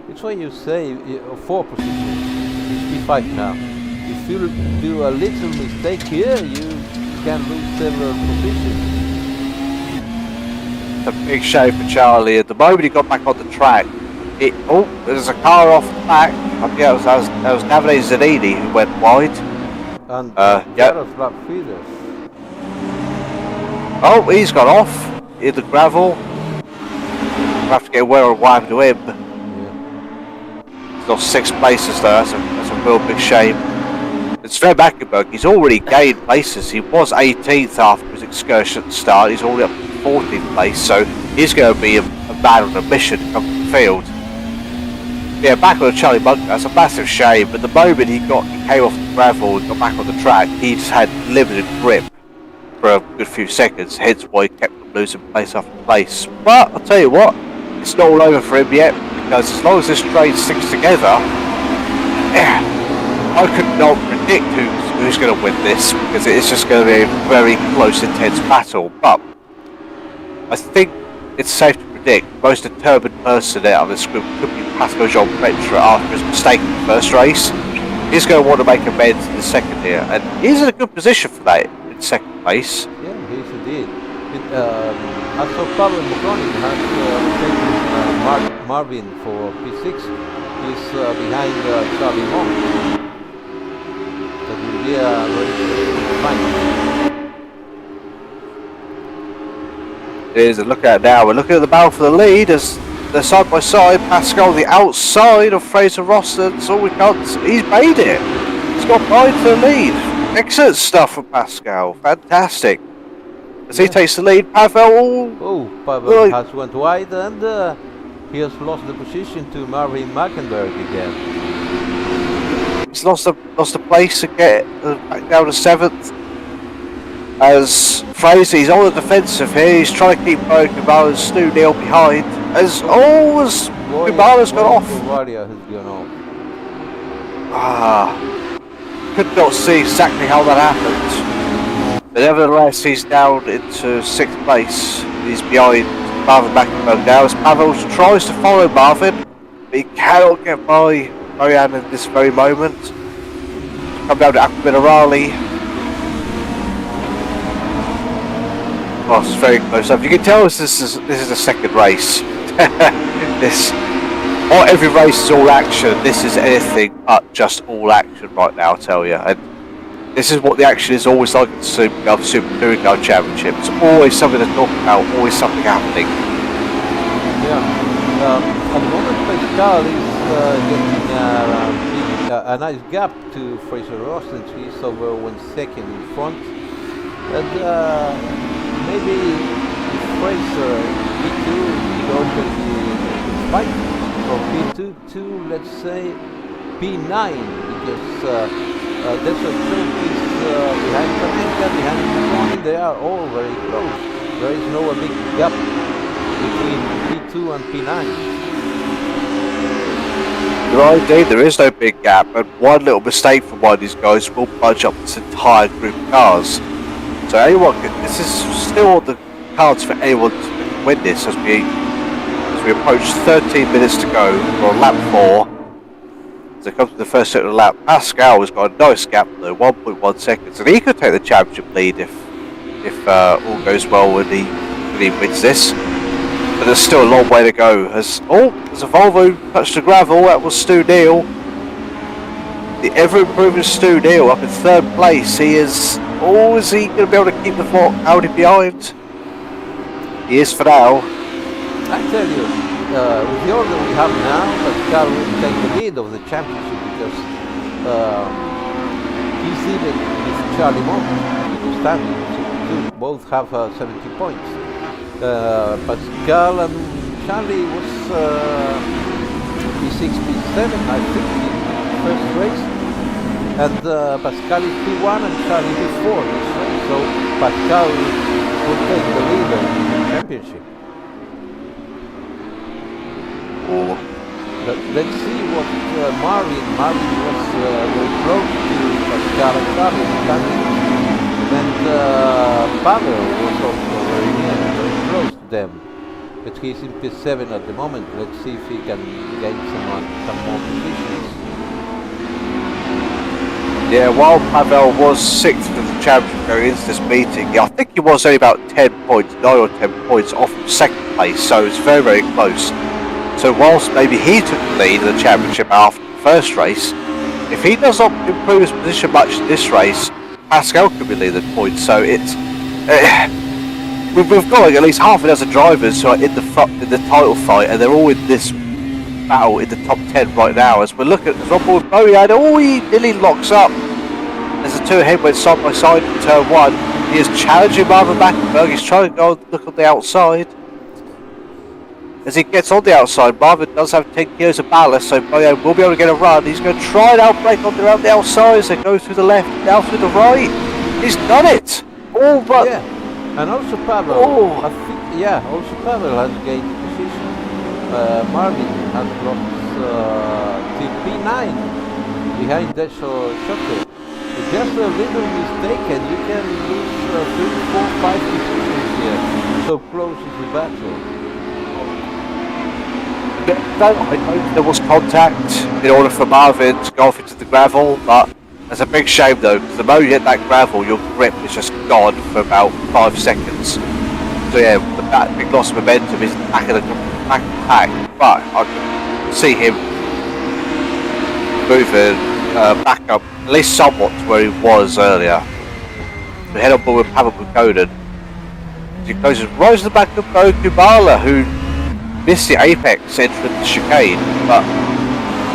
S2: It's why you say 4 positions. He's P5 now. If you do a little mistake here, you can lose several positions.
S1: A big show for Charlie. At the moment he got back on the track, there's a car off the back. I think that was Davide Zanini who went wide.
S2: And
S1: Jaroslav
S2: Feeders.
S1: Oh, he's got off in the gravel. We'll have to get well and wide to him. Yeah. He's lost 6 places though. That's a real big shame. It's Sven Mackenberg. He's already gained places. He was 18th after his excursion at the start. He's already up to 14th place, so he's going to be a man on a mission to come to the field. Yeah, back on the Charlie Mug, that's a massive shame, but the moment he came off the gravel and got back on the track, he just had limited grip for a good few seconds, hence why he kept losing place after place. But I'll tell you what, it's not all over for him yet, because as long as this train sticks together, I could not predict who's going to win this, because it's just going to be a very close, intense battle. But I think it's safe to predict the most determined person out of this group could be Pascal Jean Pretre after his mistake in the first race. He's going to want to make amends in the second here, and he's in a good position for that in second place.
S2: Yeah, he's indeed. Also, Pablo Moconi has taken Marvin for P6. He's behind Charlie Monk. That will be a very fine.
S1: It is, and look at it now. We're looking at the battle for the lead as they're side by side. Pascal on the outside of Fraser Ross. That's all we got. He's made it. He's got by to the lead. Excellent stuff from Pascal. Fantastic. As he takes the lead, Pavel.
S2: Pavel has went wide and he has lost the position to Marvin Mackenberg again.
S1: He's lost the place to get back down to 7th. As Fraser, he's on the defensive here. He's trying to keep Kumar and Stu Neal behind. As Kumara's gone off.
S2: Waria has gone off.
S1: Could not see exactly how that happened. But nevertheless, he's down into 6th place. He's behind Marvin Mackenberg now as Pavel tries to follow Marvin, but he cannot get by Bojan in this very moment. Come down to Aquaminarali. Oh, it's very close up. You can tell this is a second race. Every race is all action. This is anything but just all action right now, I'll tell you. And this is what the action is always like in the Simgov Super Touring Car Championship. It's always something to talk about, always something happening.
S2: Yeah. At the moment, Pascal is getting a nice gap to Fraser Austin. He's over 1 second in front. And maybe Fraser P2 is going to fight from P2 to, let's say, P9, because that's a trend is behind Kaminka, behind P1. They are all very close. There is no big gap between P2 and P9.
S1: Right, indeed, there is no big gap, and one little mistake from one of these guys will budge up this entire group of cars. So anyone, this is still on the cards for anyone to win this as we approach 13 minutes to go. We're on lap 4. As it comes to the first second of the lap, Pascal has got a nice gap though, 1.1 seconds, and he could take the championship lead if all goes well when he wins this. But there's still a long way to go. As a Volvo touched the gravel, that was Stu Neal. The ever-improving Stu Neal up in 3rd place. He is... Oh, is he going to be able to keep the Audi behind? He is for now.
S2: I tell you, with the order we have now, Pascal will take the lead of the championship because he's even with Charlie Monk in the standings. Both have 70 points. Pascal and Charlie was P6, P7, I think, in the first race. And Pascal is P1 and Charlie P4 this race. So Pascal will take the lead of the championship. But let's see what Marvin was very close to Pascal and Charlie. And Pavel was also very near, very close to them. But he's in P7 at the moment. Let's see if he can gain some more positions.
S1: Yeah, while Pavel was 6th in the championship going into this meeting, I think he was only about 10 points, 9 or 10 points off from 2nd place, so it's very, very close. So whilst maybe he took the lead in the championship after the first race, if he does not improve his position much in this race, Pascal could be leading points. So it's we've got like at least half a dozen drivers who are in the title fight, and they're all in this battle in the top 10 right now. As we're looking at the Rob and Bojan, he nearly locks up. As the two ahead went side by side in turn 1. He is challenging Marvin Mackenberg. He's trying to go and look on the outside. As he gets on the outside, Marvin does have 10 kilos of ballast, so Bojan will be able to get a run. He's going to try and outbrake on around the outside as they go through the left, now through the right. He's done it! All but...
S2: Yeah, and also Pavel.
S1: Oh.
S2: I think, yeah, also Pavel has gained position. Marvin has dropped to P9 behind Desho Shuttle. Just a little mistake and you can lose 3, 4, 5 positions here. So close is the battle.
S1: I know there was contact in order for Marvin to go off into the gravel, but that's a big shame though, because the moment you hit that gravel, your grip is just gone for about 5 seconds. So yeah, that big loss of momentum is back in the pack, but I can see him moving back up, at least somewhat to where he was earlier. We head on board with Pavel Bukonin. He closes right to the back of Bo Kubala, who missed the apex entering the chicane, but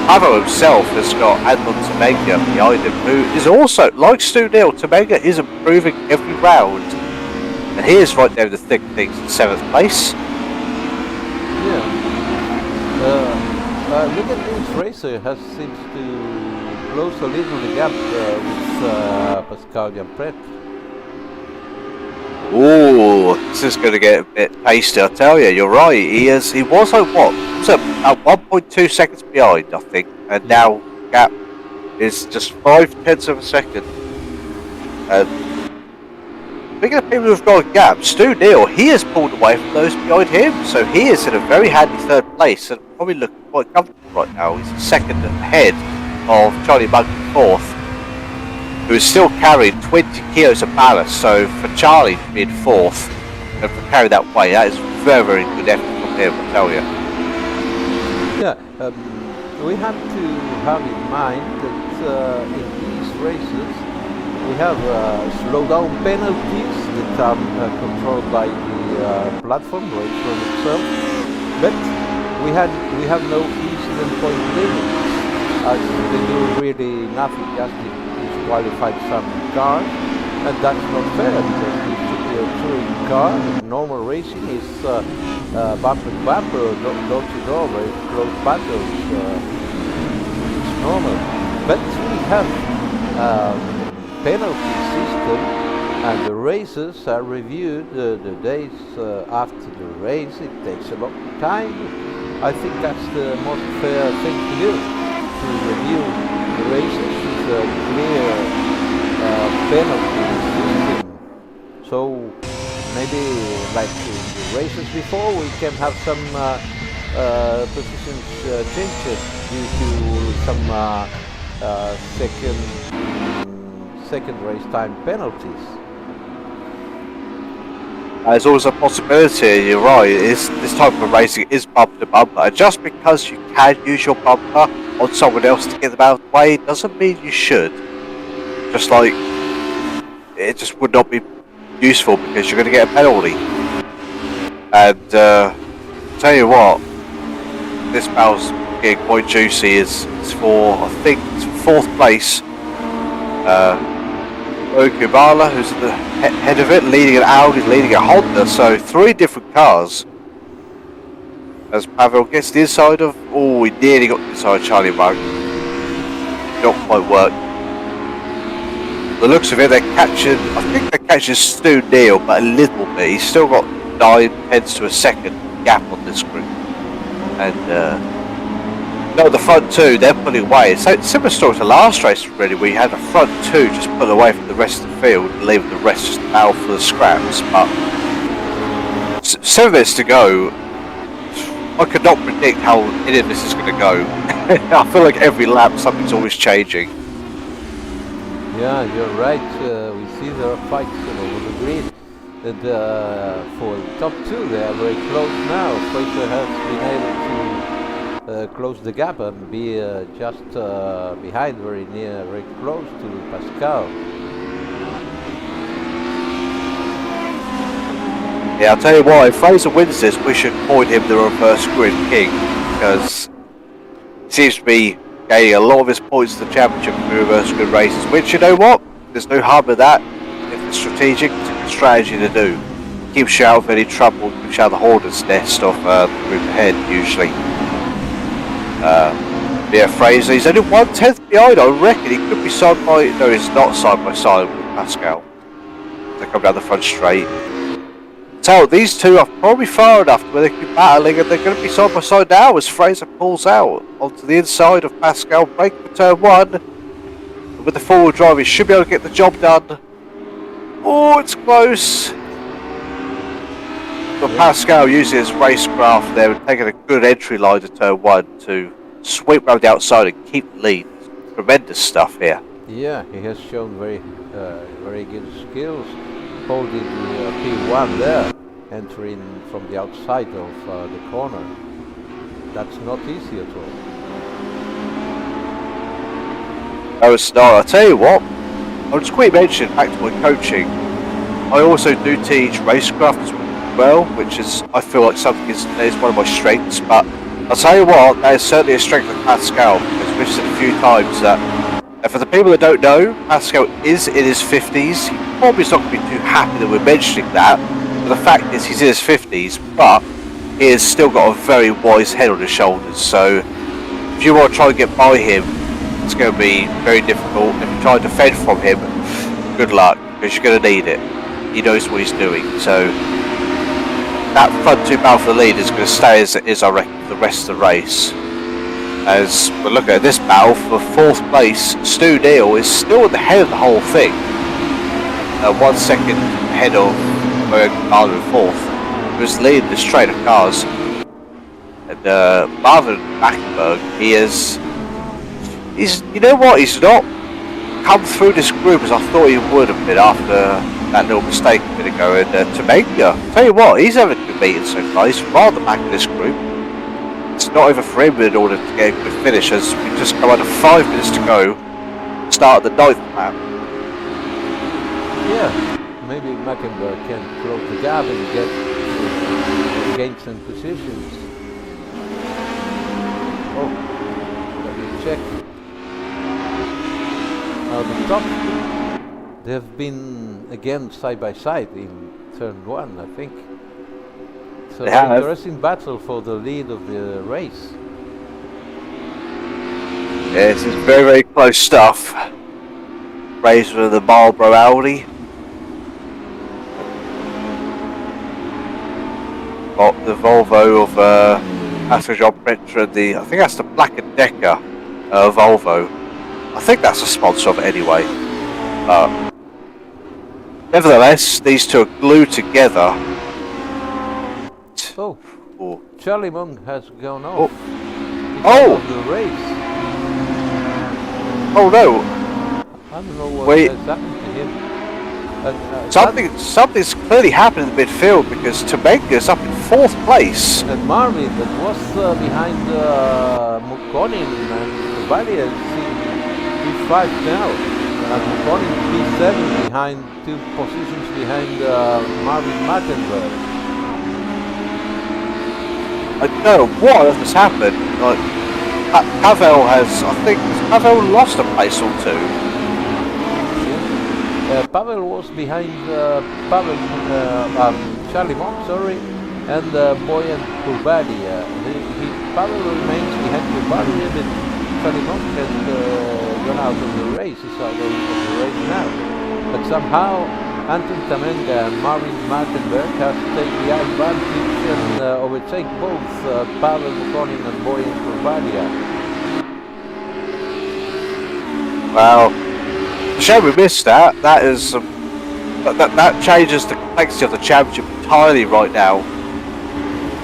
S1: Pavel himself has got Anton Temega behind him, who is also, like Stu Neal, Temega is improving every round, and he is right there in the thick of things in 7th place.
S2: Yeah. Look at this racer has seems to close a little the gap with Pascal Jampret.
S1: Ooh, this is going to get a bit tasty, I tell you. You're right. He was like what? Was it at 1.2 seconds behind, I think, and now gap is just 0.5 of a second. Speaking of people who've got a gap, Stu Neal, he has pulled away from those behind him, so he is in a very handy third place and probably looking quite comfortable right now. He's second ahead of Charlie Bug in fourth, who is still carrying 20 kilos of ballast. So for Charlie to be in fourth and to carry that weight, that is very, very good effort from him, I tell you.
S2: Yeah, we have to have in mind that in these races we have slowdown penalties that are controlled by the platform, race from itself, but we have no incident point limits, as they do really nothing, just disqualified some cars, and that's not fair because this should be a touring car. Normal racing is bumper to bumper, door to door, very close battles. It's normal, but we have penalty system, and the races are reviewed the days after the race. It takes a long time. I think that's the most fair thing to do, to review the races with a clear penalty system. So maybe like in the races before, we can have some positions changes due to some second race time penalties.
S1: There's always a possibility, you're right, this type of racing is bumper to bumper, and just because you can use your bumper on someone else to get them out of the way doesn't mean you should. Just like it just would not be useful because you're going to get a penalty. And tell you what, this battle's getting quite juicy. Is for, I think it's fourth place. Imola, who's at the head of it, leading an Audi, leading a Honda, so three different cars. As Pavel gets the inside of, oh, he nearly got the inside of Charlie Bug. Not quite work. The looks of it, they're catching, I think they're catching Stu Neal, but a little bit. He's still got 9/10 to a second gap on this group. And no, the front two, they're pulling away. So similar story to last race really, we had the front two just pull away from the rest of the field, leaving the rest just battle for the scraps. But 7 minutes to go, I could not predict how this is going to go. I feel like every lap something's always changing.
S2: Yeah, you're right. We see there are fights over the grid. And for the top two, they are very close now. Fraser has been able to close the gap and be just behind, very near, very close to Pascal.
S1: Yeah, I'll tell you what, if Fraser wins this, we should point him the reverse grid king, because he seems to be gaining a lot of his points in the championship in reverse grid races, which, you know what, there's no harm in that. If it's strategic, it's a good strategy to do. Keeps you out of any trouble, keeps you out of the hornet's nest of the group ahead, usually. Yeah, Fraser, he's only 1/10 behind. I reckon he could be side by, no, he's not side by side with Pascal. They come down the front straight. So these two are probably far enough where they can be battling, and they're going to be side by side now as Fraser pulls out onto the inside of Pascal, braking for turn one. And with the forward drive, he should be able to get the job done. Oh, it's close. But Pascal using his racecraft there and taking a good entry line to turn one to sweep around the outside and keep the lead. Tremendous stuff here.
S2: Yeah, he has shown very good skills holding the P1 there, entering from the outside of the corner. That's not easy at all.
S1: No, it's not. I'll tell you what, I'll just quickly mention back to my coaching. I also do teach racecraft as well, which is, I feel like something is one of my strengths, but I'll tell you what, that is certainly a strength of Pascal, because we've said a few times that, and for the people that don't know, Pascal is in his 50s. He probably is not going to be too happy that we're mentioning that, but the fact is he's in his 50s, but he has still got a very wise head on his shoulders, so if you want to try and get by him, it's going to be very difficult. If you try and defend from him, good luck, because you're going to need it. He knows what he's doing, so that front two battle for the lead is going to stay as it is, I reckon, for the rest of the race. As we look at this battle for fourth place, Stu Neal is still at the head of the whole thing. 1 second ahead of Marvin in fourth. He was leading this train of cars. And Marvin Mackenberg, he's you know what, he's not come through this group as I thought he would have been after that little mistake a minute ago in Temecula. Tell you what, he's having a good meeting so far. He's rather back in this group. It's not over for him in order to get a good finish, as we just come under 5 minutes to go. Start at the 9th lap.
S2: Yeah, maybe Mackenberg can close the gap and gain some positions. Oh, let me check. The top, they have been again side by side in turn 1, I think. So an interesting battle for the lead of the race.
S1: Yeah, this is very, very close stuff. Race with the Marlboro Audi. Got the Volvo of Pastor John Printer and the, I think that's the Black & Decker Volvo. I think that's a sponsor of it anyway. Nevertheless, these two are glued together.
S2: Oh, Charlie Monk has gone
S1: Oh.
S2: off. Of the race.
S1: Oh no!
S2: I don't know what has happened to him.
S1: Something's clearly happened in the midfield because Temenga's up in 4th place.
S2: And Marvin, that was behind Mukonin and Valia, P5 now. And Mukonin P7 behind 2 positions behind Marvin Mackenberg.
S1: I don't know what has happened. Like, Pavel has, I think, Pavel lost a place or two.
S2: Pavel was behind Charlie Monk, sorry, and Boyan Kurbadia. Pavel remains behind Kurbadia, but Charlie Monk has gone out of the race. He's out of the race now. But somehow Anton Tamenga and Marvin Martenberg have taken the advantage and overtake both Pavel Mukonin and Boyan Kurbadia.
S1: Well, shame we missed that. That is that changes the complexity of the championship entirely right now.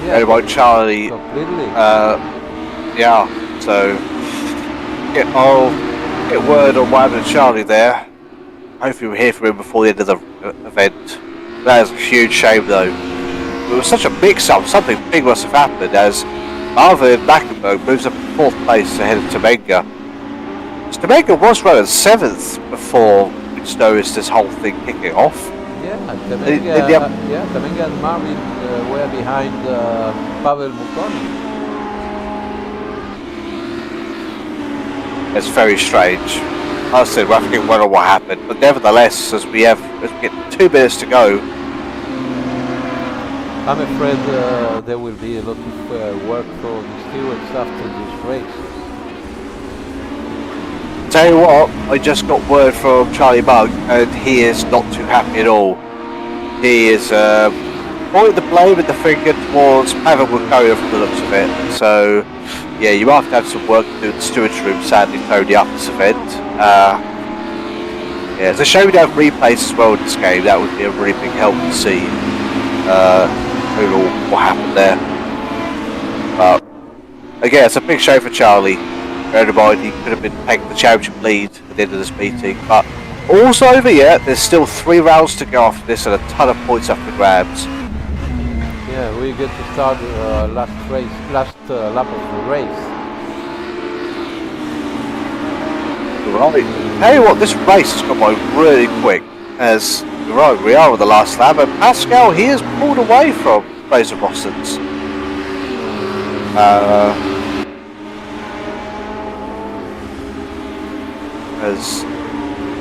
S2: Yeah,
S1: about Charlie.
S2: Completely.
S1: Yeah. So I'll get word on what happened to Charlie there. Hopefully we'll hear from him before the end of the event. That is a huge shame though. It was such a mix-up. Something big must have happened as Marvin Mackenberg moves up to 4th place ahead of Temenga. Temenga was running 7th before we noticed this whole thing kicking off.
S2: Yeah, Temenga and Marvin were behind Pavel Mukonin.
S1: It's very strange. Like I said, we'll have to get word on what happened, but nevertheless, as we get 2 minutes to go.
S2: I'm afraid there will be a lot of work for the stewards after this race.
S1: Tell you what, I just got word from Charlie Bug, and he is not too happy at all. He is pointing the blame and the finger towards Pavel Mukonin from the looks of it. So, yeah, you might have to have some work to do in the stewards room, sadly, Tony, after this event. Yeah, it's a shame we don't have replays as well in this game. That would be a really big help to see what happened there. But again, it's a big show for Charlie. Bear in mind, he could have been taking the championship lead at the end of this meeting. But all's over yet. There's still 3 rounds to go after this and a ton of points up for grabs.
S2: Yeah, we get to start last lap of the race.
S1: Right. Tell you what, this race has gone by really quick. As right, we are on the last lap, and Pascal, he has pulled away from Fraser Rossens. As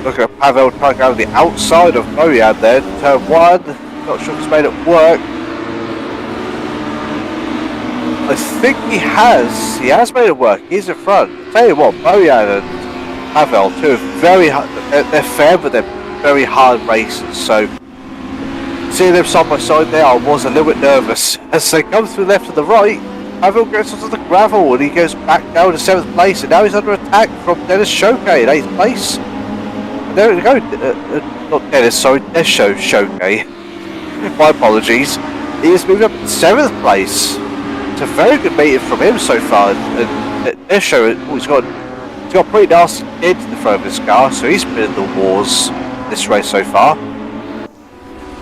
S1: look at Pavel trying to go to the outside of Boyan there, turn 1. Not sure if he's made it work. I think he has made it work. He's in front. Tell you what, Boyan and Pavel, two they're fair, but they're very hard races. So seeing them side by side there, I was a little bit nervous as they come through left and the right. Pavel goes onto the gravel and he goes back down to 7th place, and now he's under attack from Dennis Choquet in 8th place. There we go. Not Dennis, sorry, Desho Shoke. My apologies. He has moved up to 7th place. It's a very good meeting from him so far. And Desho, he's got a pretty nasty dent in the front of his car, so he's been in the wars this race so far.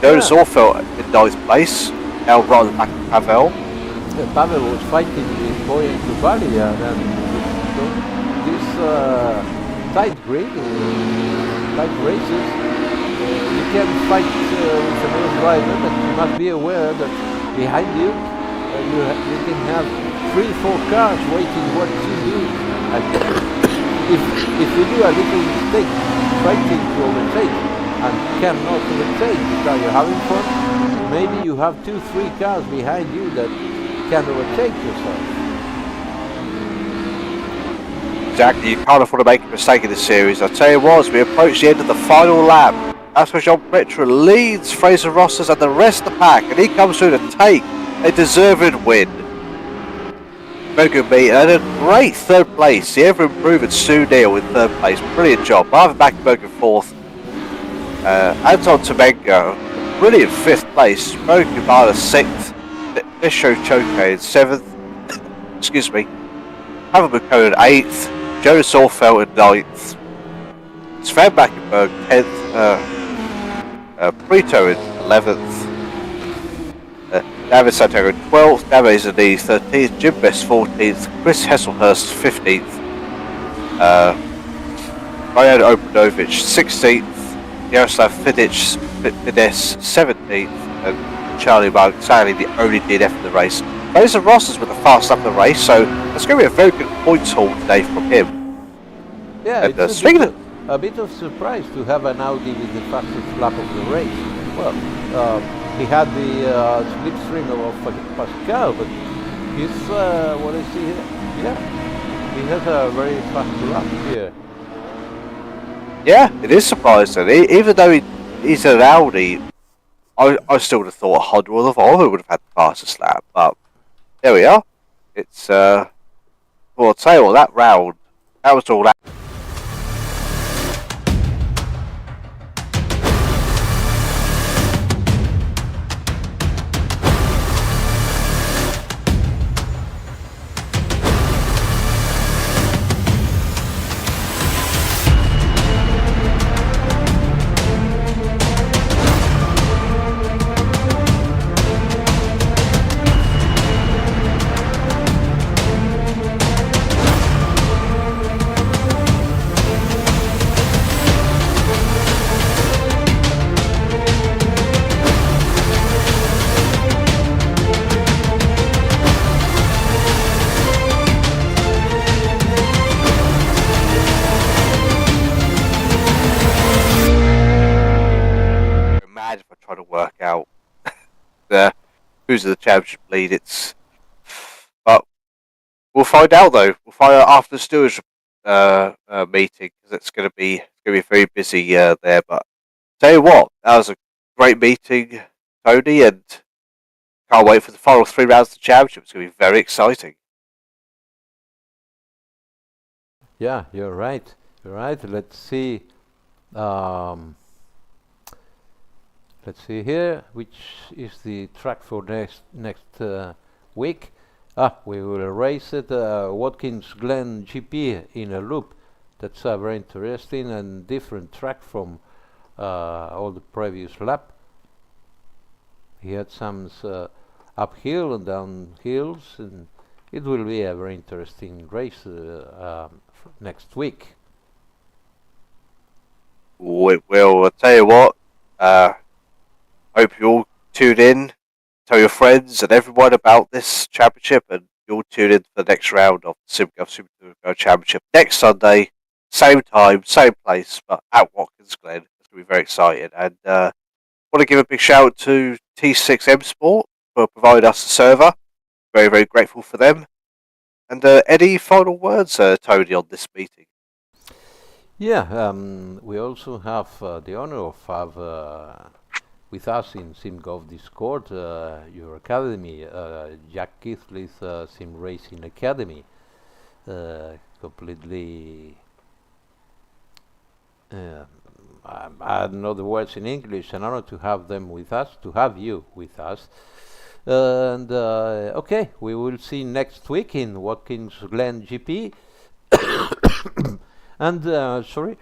S1: Jonas Orfeld in 9th place, now right at the back of Pavel.
S2: Pavel was fighting with Boyan Kubali, and then this tight grid, tight races, you can fight with another driver, but you must be aware that behind you, you can have 3-4 cars waiting what you do. And if you do a little mistake fighting to overtake and cannot overtake because you're having fun, maybe you have 2-3 cars behind you that can overtake yourself.
S1: Exactly, you can't afford to make a mistake in this series. I'll tell you what, as we approach the end of the final lap, that's where Jean Petre leads Fraser Rosses and the rest of the pack, and he comes through to take a deserved win. Very good meet, and a great 3rd place. The ever-improving Sue Neal in 3rd place. Brilliant job. Marvin Backenberg in 4th. Anton Tomengo, brilliant 5th place. Mo Kubala 6th. Desho Choke in 7th. Excuse me. Pavel Buchanan 8th. Jonas Orfeld in 9th. Sven Backenberg 10th. Brito in 11th. David Santiago 12th, David Zanese 13th, Jim Best 14th, Chris Hesselhurst 15th, Ryan Obradovic 16th, Yaroslav Fides 17th, and Charlie Bug, sadly the only DNF in the race. Fraser Ross is with the fast lap of the race, so it's going to be a very good points haul today from him.
S2: Yeah,
S1: and,
S2: it's a bit of surprise to have an Audi with the fastest lap of the race. Well, he had the slipstream of Pascal, but he's, what I see here, yeah, he has a very fast lap here.
S1: Yeah, it is surprising. Even though he's an Audi, I still would have thought Honda or the Volvo would have had the fastest lap, but there we are. It's, well, I'll tell you what, that round, that was all that. If I try to work out who's in the championship lead, but we'll find out though. We'll find out after the stewards meeting, because it's going to be very busy there. But tell you what, that was a great meeting, Tony, and can't wait for the final 3 rounds of the championship. It's going to be very exciting.
S2: Yeah, you're right. You're right. Let's see. Let's see here, which is the track for next week. We will race at Watkins Glen GP in a loop. That's a very interesting and different track from all the previous lap. He had some uphill and downhills, and it will be a very interesting race next week.
S1: Well, I'll tell you what. Hope you all tune in, tell your friends and everyone about this championship, and you'll tune in for the next round of the Simgov Super Championship next Sunday, same time, same place, but at Watkins Glen. It's going to be very exciting. And want to give a big shout out to T6M Sport for providing us the server. Very, very grateful for them. And any final words, Tony, on this meeting?
S2: Yeah, we also have the honor of have with us in Simgov Discord your academy, Jack Keithley Simracing Academy, completely I don't know the words in English. An honor to have them with us, to have you with us. And okay, we will see next week in Watkins Glen GP. And sorry,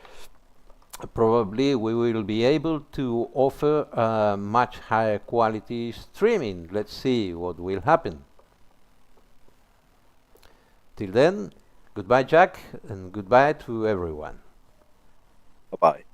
S2: probably we will be able to offer much higher quality streaming. Let's see what will happen. Till then, goodbye, Jack, and goodbye to everyone.
S1: Bye-bye.